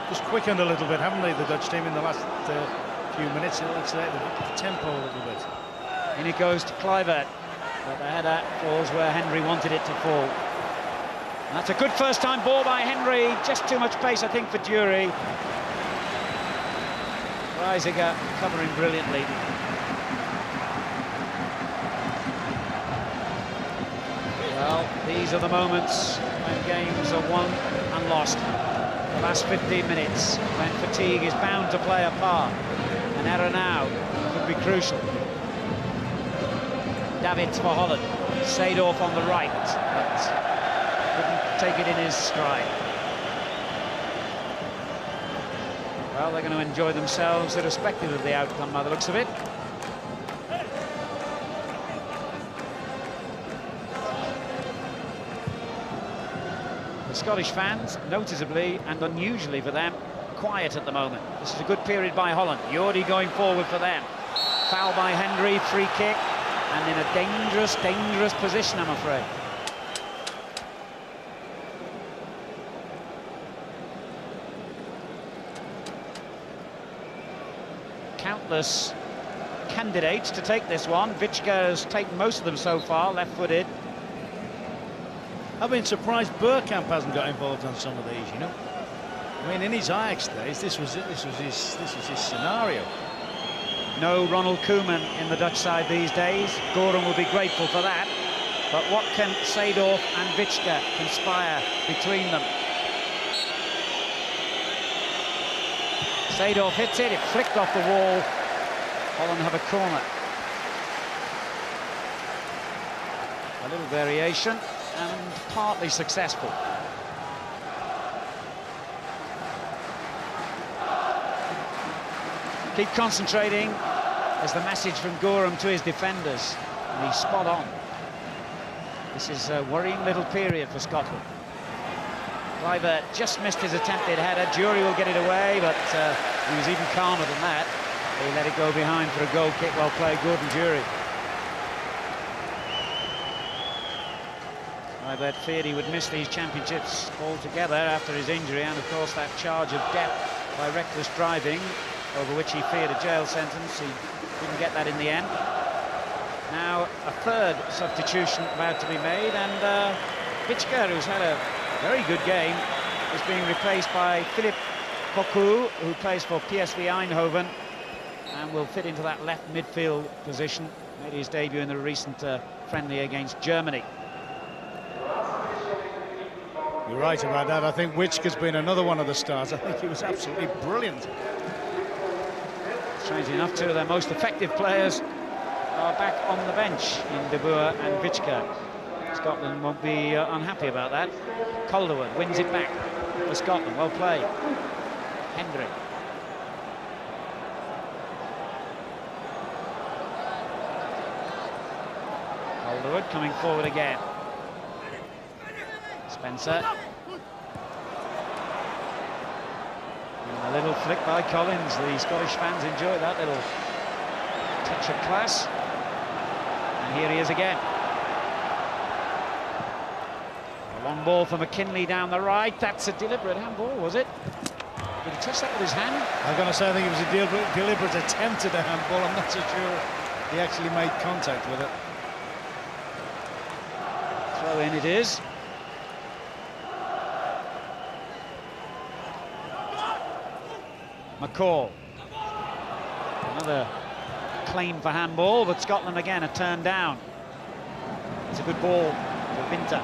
Just quickened a little bit, haven't they, the Dutch team, in the last few minutes? It looks like the tempo a little bit. In it goes to Kluivert, but the header falls where Hendry wanted it to fall. And that's a good first-time ball by Hendry. Just too much pace, I think, for Dury. Reisiger covering brilliantly. Well, these are the moments when games are won and lost. The last 15 minutes, when fatigue is bound to play a part. An error now could be crucial. Davids for Holland. Seedorf on the right, but couldn't take it in his stride. Well, they're going to enjoy themselves irrespective of the outcome by the looks of it. The Scottish fans, noticeably and unusually for them, quiet at the moment. This is a good period by Holland. Jordi going forward for them. Foul by Hendry, free kick, and in a dangerous, dangerous position, I'm afraid. Countless candidates to take this one. Vichka has taken most of them so far, left-footed. I've been surprised Bergkamp hasn't got involved on some of these, you know. I mean, in his Ajax days, this was his scenario. No Ronald Koeman in the Dutch side these days. Goram will be grateful for that. But what can Seedorf and Vichka conspire between them? Seedorf hits it, it flicked off the wall. Holland have a corner. A little variation and partly successful. Keep concentrating is the message from Goram to his defenders, and he's spot on. This is a worrying little period for Scotland. Kluivert just missed his attempted header. Dury will get it away, but he was even calmer than that. He let it go behind for a goal kick. Well played, Gordon Dury. Kluivert feared he would miss these championships altogether after his injury, and of course that charge of death by reckless driving, over which he feared a jail sentence. He didn't get that in the end. Now a third substitution about to be made, and Vichka, who's had a very good game, is being replaced by Philippe Cocu, who plays for PSV Eindhoven and will fit into that left midfield position. Made his debut in the recent friendly against Germany. You're right about that. I think Vichka's been another one of the stars. I think he was absolutely brilliant. Strangely enough, two of their most effective players are back on the bench in De Boer and Vichka. Scotland won't be unhappy about that. Calderwood wins it back for Scotland. Well played. Hendry. Calderwood coming forward again. Spencer. And a little flick by Collins. The Scottish fans enjoy that little touch of class. And here he is again. A long ball for McKinley down the right. That's a deliberate handball, was it? Did he touch that with his hand? I'm going to say I think it was a deliberate attempt at a handball. I'm not so sure he actually made contact with it. Throw in it is. McCall. Another claimed for handball, but Scotland again are turned down. It's a good ball for Winter.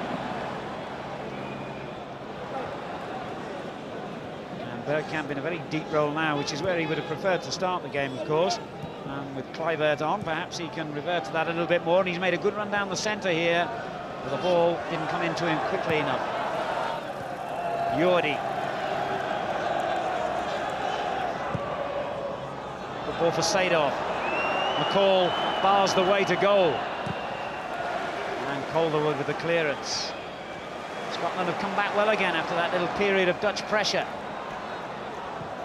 And Bergkamp in a very deep role now, which is where he would have preferred to start the game, of course. And with Kluivert on, perhaps he can revert to that a little bit more. And he's made a good run down the centre here, but the ball didn't come into him quickly enough. Jordi. Good ball for Seedorf. McCall bars the way to goal. And Calderwood with the clearance. Scotland have come back well again after that little period of Dutch pressure.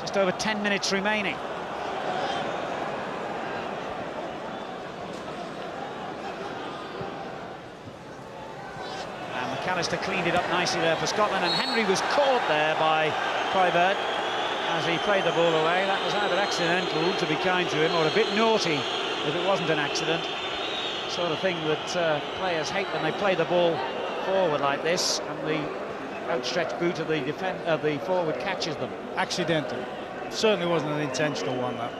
Just over 10 minutes remaining. And McAllister cleaned it up nicely there for Scotland, and Henry was caught there by Kluivert as he played the ball away. That was either accidental, to be kind to him, or a bit naughty if it wasn't an accident. Sort of thing that players hate when they play the ball forward like this, and the outstretched boot of the forward catches them. Accidental. Certainly wasn't an intentional one, that.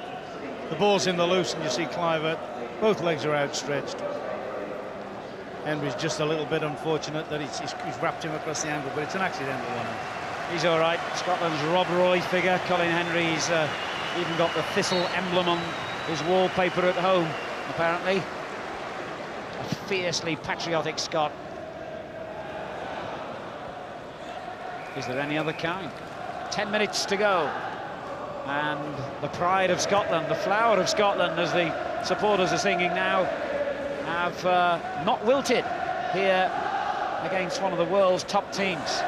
The ball's in the loose, and you see Kluivert, both legs are outstretched. Henry's just a little bit unfortunate that he's wrapped him across the ankle, but it's an accidental one. He's all right. Scotland's Rob Roy figure, Colin Henry's even got the thistle emblem on his wallpaper at home, apparently. A fiercely patriotic Scot. Is there any other kind? 10 minutes to go. And the pride of Scotland, the flower of Scotland, as the supporters are singing now, have not wilted here against one of the world's top teams.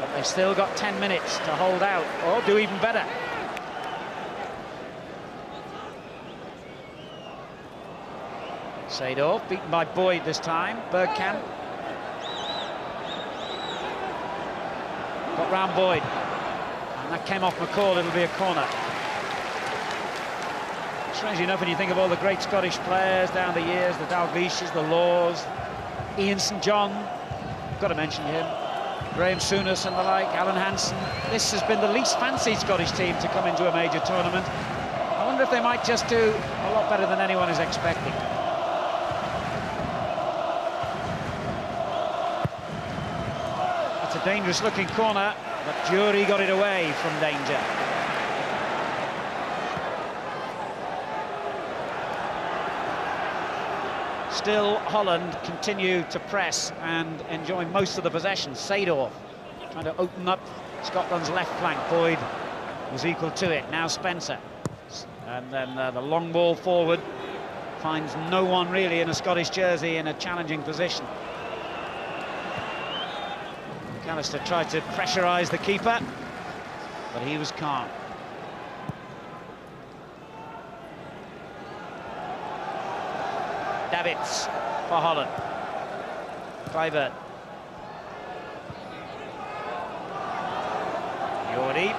But they've still got 10 minutes to hold out, or do even better. Seedorf beaten by Boyd this time. Bergkamp got round Boyd, and that came off McCall. It'll be a corner. Strangely enough, when you think of all the great Scottish players down the years, the Dalglishes, the Laws, Ian St John, got to mention him, Graham Souness and the like, Alan Hansen, this has been the least fancied Scottish team to come into a major tournament. I wonder if they might just do a lot better than anyone is expecting. That's a dangerous looking corner, but Jury got it away from danger. Still, Holland continue to press and enjoy most of the possession. Seedorf trying to open up Scotland's left flank. Boyd was equal to it. Now Spencer. And then the long ball forward finds no one really in a Scottish jersey in a challenging position. McAllister tried to pressurise the keeper, but he was calm. Davids for Holland. Kluivert. Jordi.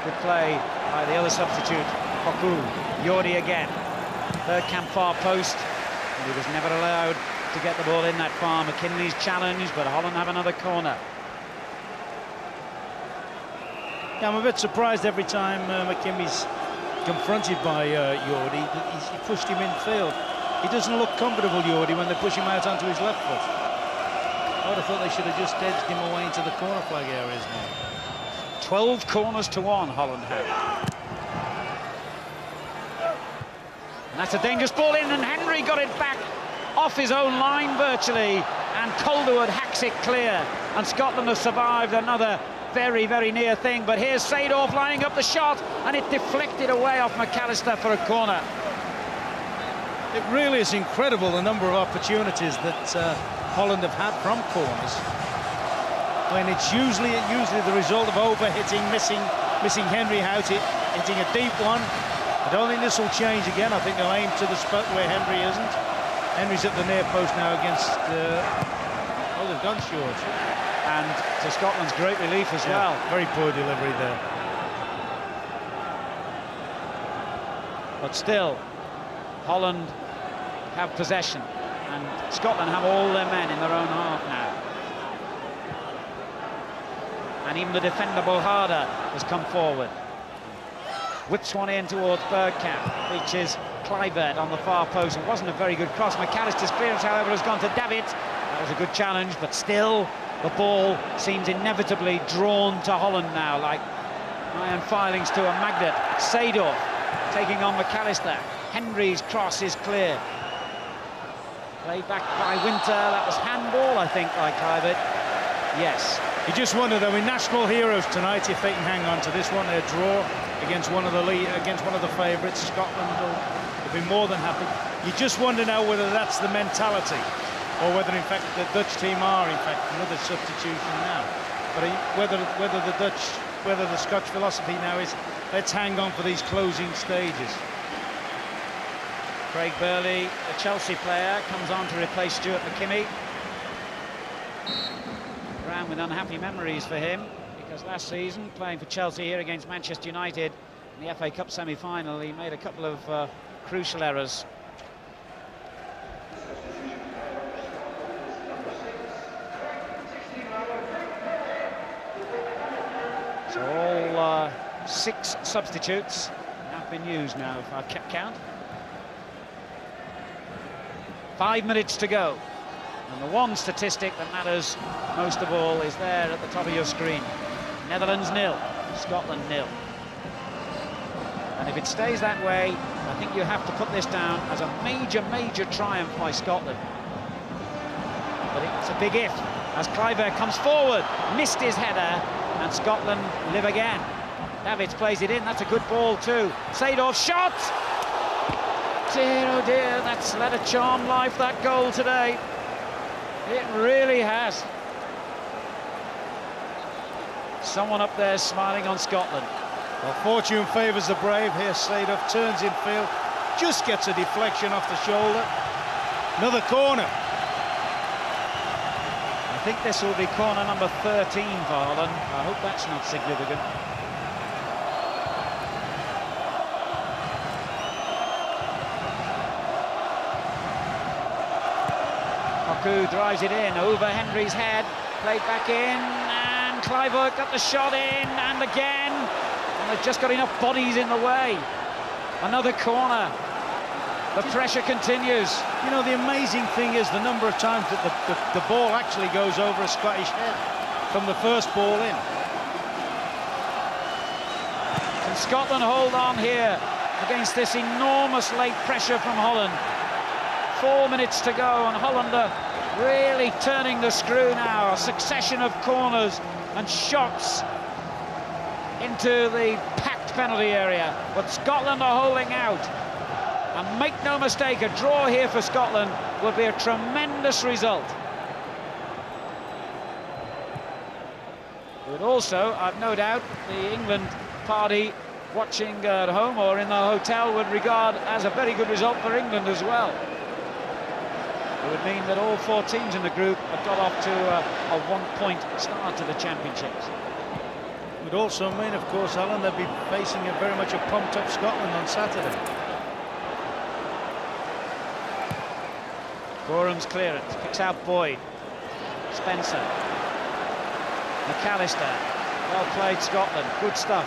Good play by the other substitute, Poku. Jordi again. Bergkamp far post, and he was never allowed to get the ball in that far. McKinley's challenged, but Holland have another corner. Yeah, I'm a bit surprised every time McKimmy's confronted by Jordi. He pushed him in field. He doesn't look comfortable, Jordi, when they push him out onto his left foot. I would have thought they should have just edged him away into the corner flag areas more. 12 corners to 1, Holland have. And that's a dangerous ball in, and Henry got it back off his own line virtually, and Calderwood hacks it clear, and Scotland have survived another very, very near thing. But here's Seedorf lining up the shot, and it deflected away off McAllister for a corner. It really is incredible the number of opportunities that Holland have had from corners. When it's usually the result of overhitting, missing Henry out, hitting a deep one. I don't think this will change again. I think they'll aim to the spot where Henry isn't. Henry's at the near post now against. Oh, they've gone short. And to Scotland's great relief as well. Very poor delivery there. But still, Holland have possession, and Scotland have all their men in their own half now. And even the defender Bohada has come forward. whips one in towards Bergkamp, reaches Kluivert on the far post. It wasn't a very good cross. McAllister's clearance, however, has gone to David. That was a good challenge, but still the ball seems inevitably drawn to Holland now, like iron filings to a magnet. Seedorf taking on McAllister. Henry's cross is clear. Played back by Winter. That was handball, I think, by Kluivert. Yes. You just wonder, they'll be national heroes tonight if they can hang on to this one. Their draw against one of the favourites. Scotland will be more than happy. You just wonder now whether that's the mentality, or whether in fact the Dutch team are in fact another substitution now. But whether the Scotch philosophy now is let's hang on for these closing stages. Craig Burley, the Chelsea player, comes on to replace Stuart McKimmie. Around with unhappy memories for him, because last season, playing for Chelsea here against Manchester United in the FA Cup semi-final, he made a couple of crucial errors. So all 6 substitutes have been used now, if I've kept count. 5 minutes to go. And the one statistic that matters most of all is there at the top of your screen. Netherlands 0, Scotland 0. And if it stays that way, I think you have to put this down as a major, major triumph by Scotland. But it's a big if, as Kluivert comes forward, missed his header, and Scotland live again. Davids plays it in, that's a good ball too. Seedorf shot! Dear, oh dear, that's let a charm life, that goal today. It really has. Someone up there smiling on Scotland. Well, fortune favours the brave here. Seedorf turns in field, just gets a deflection off the shoulder. Another corner. I think this will be corner number 13 for Holland. I hope that's not significant. Cocu drives it in over Henry's head, played back in, and Kluivert got the shot in, and again, and they've just got enough bodies in the way. Another corner. The pressure continues. You know, the amazing thing is the number of times that the ball actually goes over a Scottish head from the first ball in. Can Scotland hold on here against this enormous late pressure from Holland? 4 minutes to go, and Holland are really turning the screw now. A succession of corners and shots into the packed penalty area, but Scotland are holding out. And make no mistake, a draw here for Scotland would be a tremendous result. But also, I've no doubt, the England party watching at home or in the hotel would regard as a very good result for England as well. It would mean that all 4 teams in the group have got off to a 1-point start to the championships. It would also mean, of course, Alan, they'll be facing a very much a pumped-up Scotland on Saturday. Gorham's clearance, picks out Boyd. Spencer. McAllister. Well played, Scotland. Good stuff.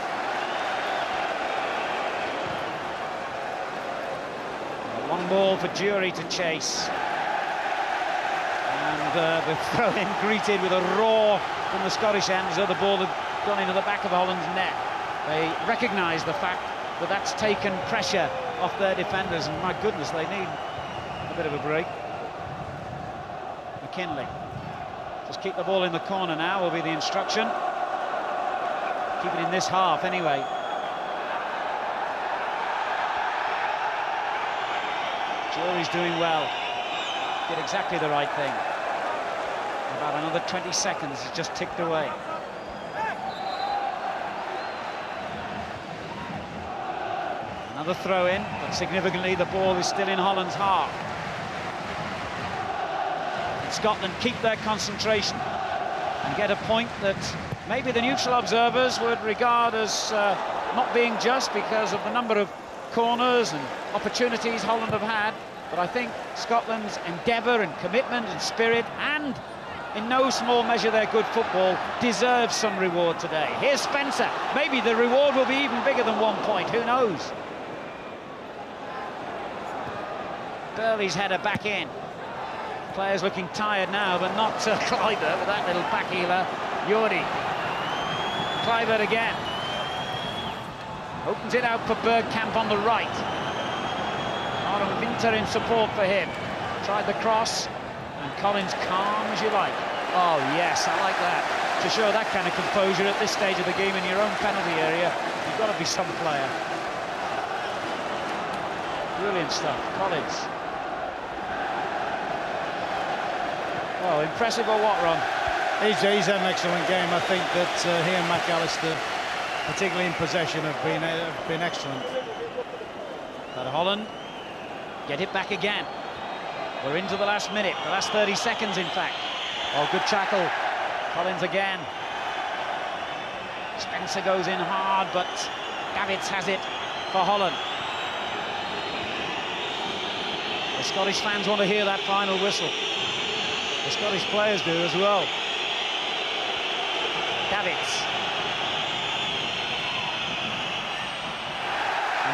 One ball for Jury to chase. And the throw-in greeted with a roar from the Scottish end, as though the ball had gone into the back of Holland's net. They recognise the fact that that's taken pressure off their defenders, and my goodness, they need a bit of a break. McKinley. Just keep the ball in the corner now will be the instruction. Keep it in this half anyway. Jury's doing well. Did exactly the right thing. About another 20 seconds has just ticked away. Another throw in, but significantly the ball is still in Holland's half. Scotland keep their concentration and get a point that maybe the neutral observers would regard as not being just because of the number of corners and opportunities Holland have had. But I think Scotland's endeavour and commitment and spirit and in no small measure their good football, deserves some reward today. Here's Spencer. Maybe the reward will be even bigger than 1 point, who knows? Burley's header back in. Players looking tired now, but not Kleiber with that little back healer. Jordi. Kleiber again. Opens it out for Bergkamp on the right. Aaron Winter in support for him. Tried the cross, and Collins calm as you like. Oh yes, I like that. To show that kind of composure at this stage of the game in your own penalty area, you've got to be some player. Brilliant stuff, Collins. Oh, impressive or what, Ron? He's had an excellent game. I think that he and McAllister, particularly in possession, have been excellent. But Holland get it back again. We're into the last minute, the last 30 seconds, in fact. Oh, good tackle. Collins again. Spencer goes in hard, but Davids has it for Holland. The Scottish fans want to hear that final whistle. The Scottish players do as well. Davids.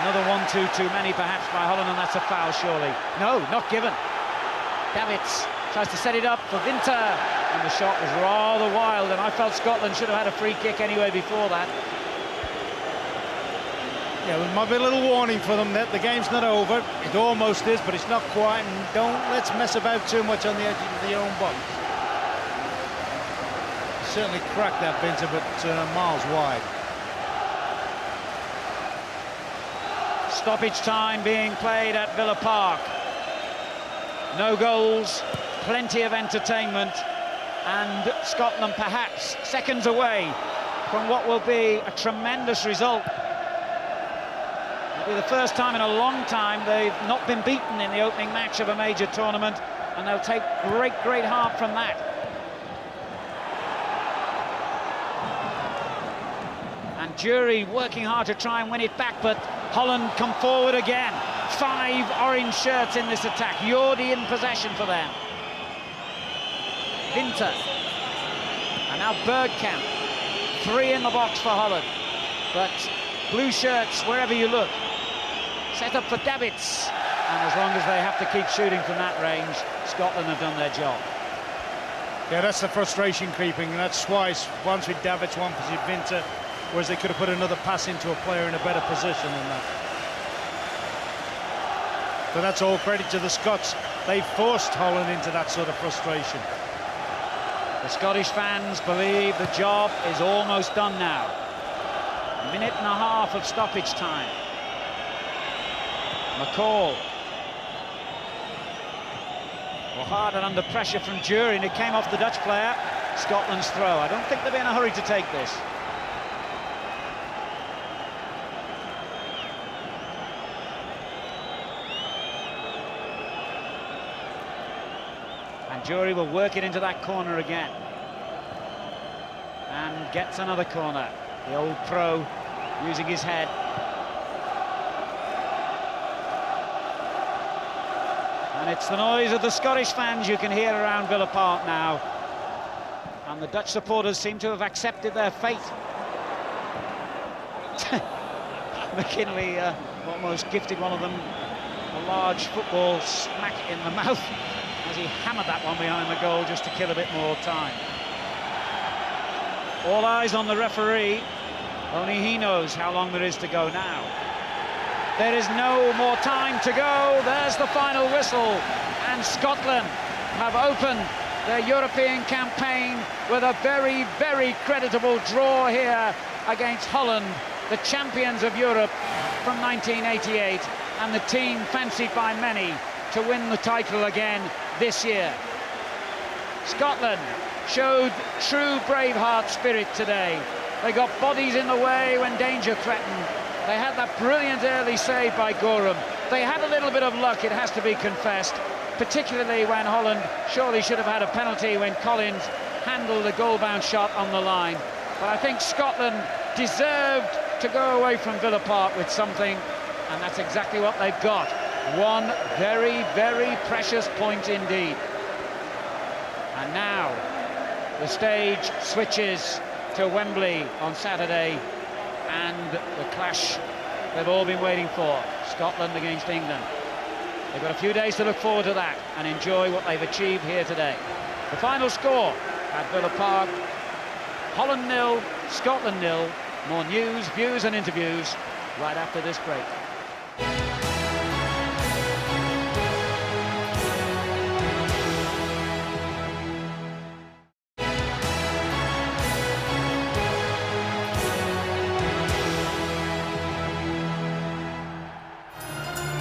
Another 1-2 too many perhaps by Holland, and that's a foul surely. No, not given. Davids tries to set it up for Winter, and the shot was rather wild, and I felt Scotland should have had a free kick anyway before that. Yeah, there might be a little warning for them that the game's not over. It almost is, but it's not quite, and let's mess about too much on the edge of your own box. Certainly cracked that Winter, but miles wide. Stoppage time being played at Villa Park. No goals, plenty of entertainment, and Scotland perhaps seconds away from what will be a tremendous result. It'll be the first time in a long time they've not been beaten in the opening match of a major tournament, and they'll take great heart from that. And Jury working hard to try and win it back, but Holland come forward again. 5 orange shirts in this attack. Jordi in possession for them. Winter. And now Bergkamp. 3 in the box for Holland. But blue shirts wherever you look. Set up for Davids. And as long as they have to keep shooting from that range, Scotland have done their job. Yeah, that's the frustration creeping, and that's twice. Once with Davids, one with Winter, whereas they could have put another pass into a player in a better position than that. But that's all credit to the Scots. They forced Holland into that sort of frustration. The Scottish fans believe the job is almost done now. A minute and a half of stoppage time. McCall. Well, hard and under pressure from Jury, and it came off the Dutch player. Scotland's throw. I don't think they'll be in a hurry to take this. Jury will work it into that corner again. And gets another corner. The old pro using his head. And it's the noise of the Scottish fans you can hear around Villa Park now. And the Dutch supporters seem to have accepted their fate. McKinley almost gifted one of them a large football smack in the mouth as he hammered that one behind the goal just to kill a bit more time. All eyes on the referee. Only he knows how long there is to go now. There is no more time to go. There's the final whistle. And Scotland have opened their European campaign with a very creditable draw here against Holland, the champions of Europe from 1988, and the team fancied by many to win the title again this year. Scotland showed true Braveheart spirit today. They got bodies in the way when danger threatened. They had that brilliant early save by Gorham. They had a little bit of luck, it has to be confessed, particularly when Holland surely should have had a penalty when Collins handled a goal-bound shot on the line. But I think Scotland deserved to go away from Villa Park with something, and that's exactly what they've got. One very precious point indeed. And now The stage switches to Wembley on Saturday, and the clash they've all been waiting for, Scotland against England. They've got a few days to look forward to that and enjoy what they've achieved here today. The final score at Villa Park, Holland 0, Scotland 0. More news, views and interviews right after this break.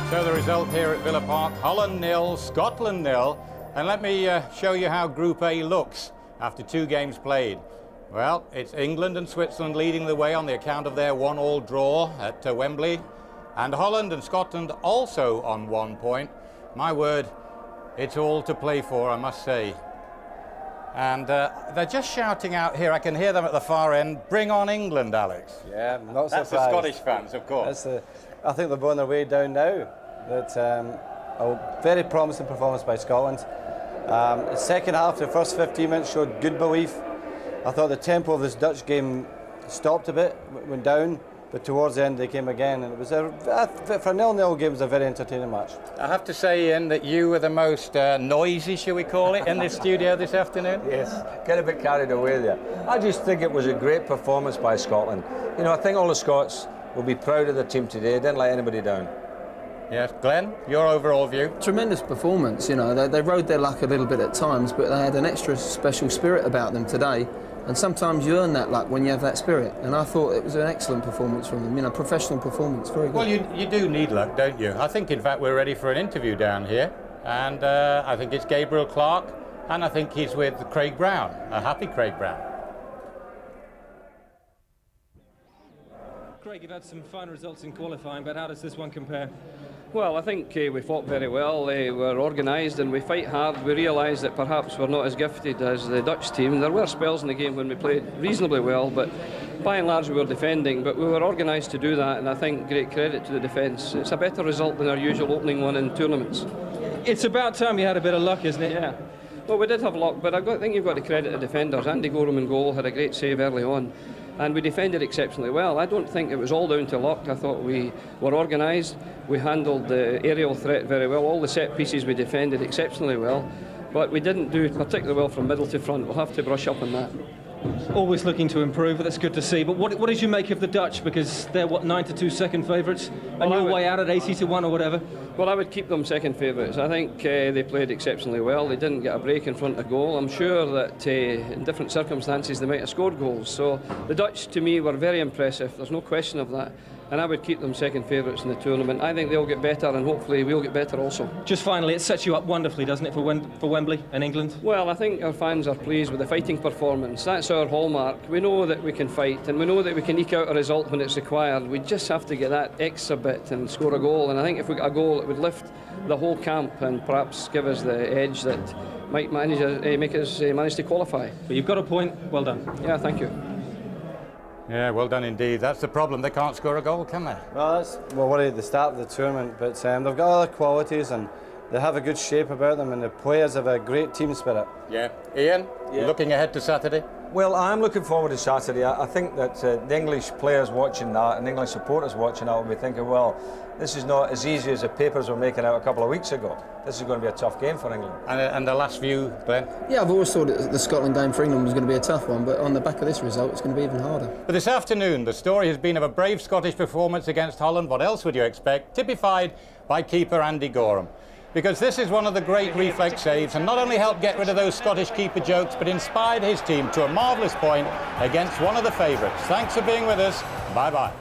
So the result here at Villa Park, Holland 0, Scotland 0. And let me show you how Group A looks after 2 games played. Well, it's England and Switzerland leading the way on the account of their 1-1 draw at Wembley. And Holland and Scotland also on 1 point. My word, it's all to play for, I must say. And they're just shouting out here, I can hear them at the far end, bring on England, Alex. Yeah, not surprised. That's the Scottish fans, of course. I think they're on their way down now. That's a very promising performance by Scotland. The second half, the first 15 minutes showed good belief. I thought the tempo of this Dutch game stopped a bit, went down, but towards the end they came again, and it was for a 0-0 game, it was a very entertaining match. I have to say, Ian, that you were the most noisy, shall we call it, in this studio this afternoon. Yes, get a bit carried away there. I just think it was a great performance by Scotland. You know, I think all the Scots will be proud of the team today. Didn't let anybody down. Yes, Glenn, your overall view? Tremendous performance, you know. They rode their luck a little bit at times, but they had an extra special spirit about them today. And sometimes you earn that luck when you have that spirit. And I thought it was an excellent performance from them, you know, professional performance, very good. Well, you do need luck, don't you? I think, in fact, we're ready for an interview down here. And I think it's Gabriel Clark, and I think he's with Craig Brown, a happy Craig Brown. Craig, you've had some fine results in qualifying, but how does this one compare? Well, I think we fought very well. We're organised and we fight hard. We realise that perhaps we're not as gifted as the Dutch team. There were spells in the game when we played reasonably well, but by and large we were defending. But we were organised to do that, and I think great credit to the defence. It's a better result than our usual opening one in tournaments. It's about time you had a bit of luck, isn't it? Yeah. Well, we did have luck, but I think you've got to credit the defenders. Andy Gorham in goal had a great save early on, and we defended exceptionally well. I don't think it was all down to luck. I thought we were organised. We handled the aerial threat very well. All the set pieces we defended exceptionally well, but we didn't do particularly well from middle to front. We'll have to brush up on that. Always looking to improve, but that's good to see. But what did you make of the Dutch? Because they're, what, 9-2 second favourites? And your way out at 80-1 or whatever? Well, I would keep them second favourites. I think they played exceptionally well. They didn't get a break in front of goal. I'm sure that in different circumstances they might have scored goals. So the Dutch, to me, were very impressive. There's no question of that. And I would keep them second favourites in the tournament. I think they'll get better, and hopefully we'll get better also. Just finally, it sets you up wonderfully, doesn't it, for Wembley and England? Well, I think our fans are pleased with the fighting performance. That's our hallmark. We know that we can fight, and we know that we can eke out a result when it's required. We just have to get that extra bit and score a goal. And I think if we got a goal, it would lift the whole camp and perhaps give us the edge that might make us manage to qualify. But you've got a point. Well done. Yeah, thank you. Yeah, well done indeed. That's the problem. They can't score a goal, can they? Well, we're worried at the start of the tournament, but they've got other qualities and they have a good shape about them, and the players have a great team spirit. Yeah. Ian, looking ahead to Saturday? Well, I'm looking forward to Saturday. I think that the English players watching that and English supporters watching that will be thinking, well, this is not as easy as the papers were making out a couple of weeks ago. This is going to be a tough game for England. And the last view, Glenn? Yeah, I've always thought that the Scotland game for England was going to be a tough one, but on the back of this result, it's going to be even harder. But this afternoon, the story has been of a brave Scottish performance against Holland. What else would you expect? Typified by keeper Andy Gorham. Because this is one of the great reflex saves, and not only helped get rid of those Scottish keeper jokes, but inspired his team to a marvellous point against one of the favourites. Thanks for being with us. Bye-bye.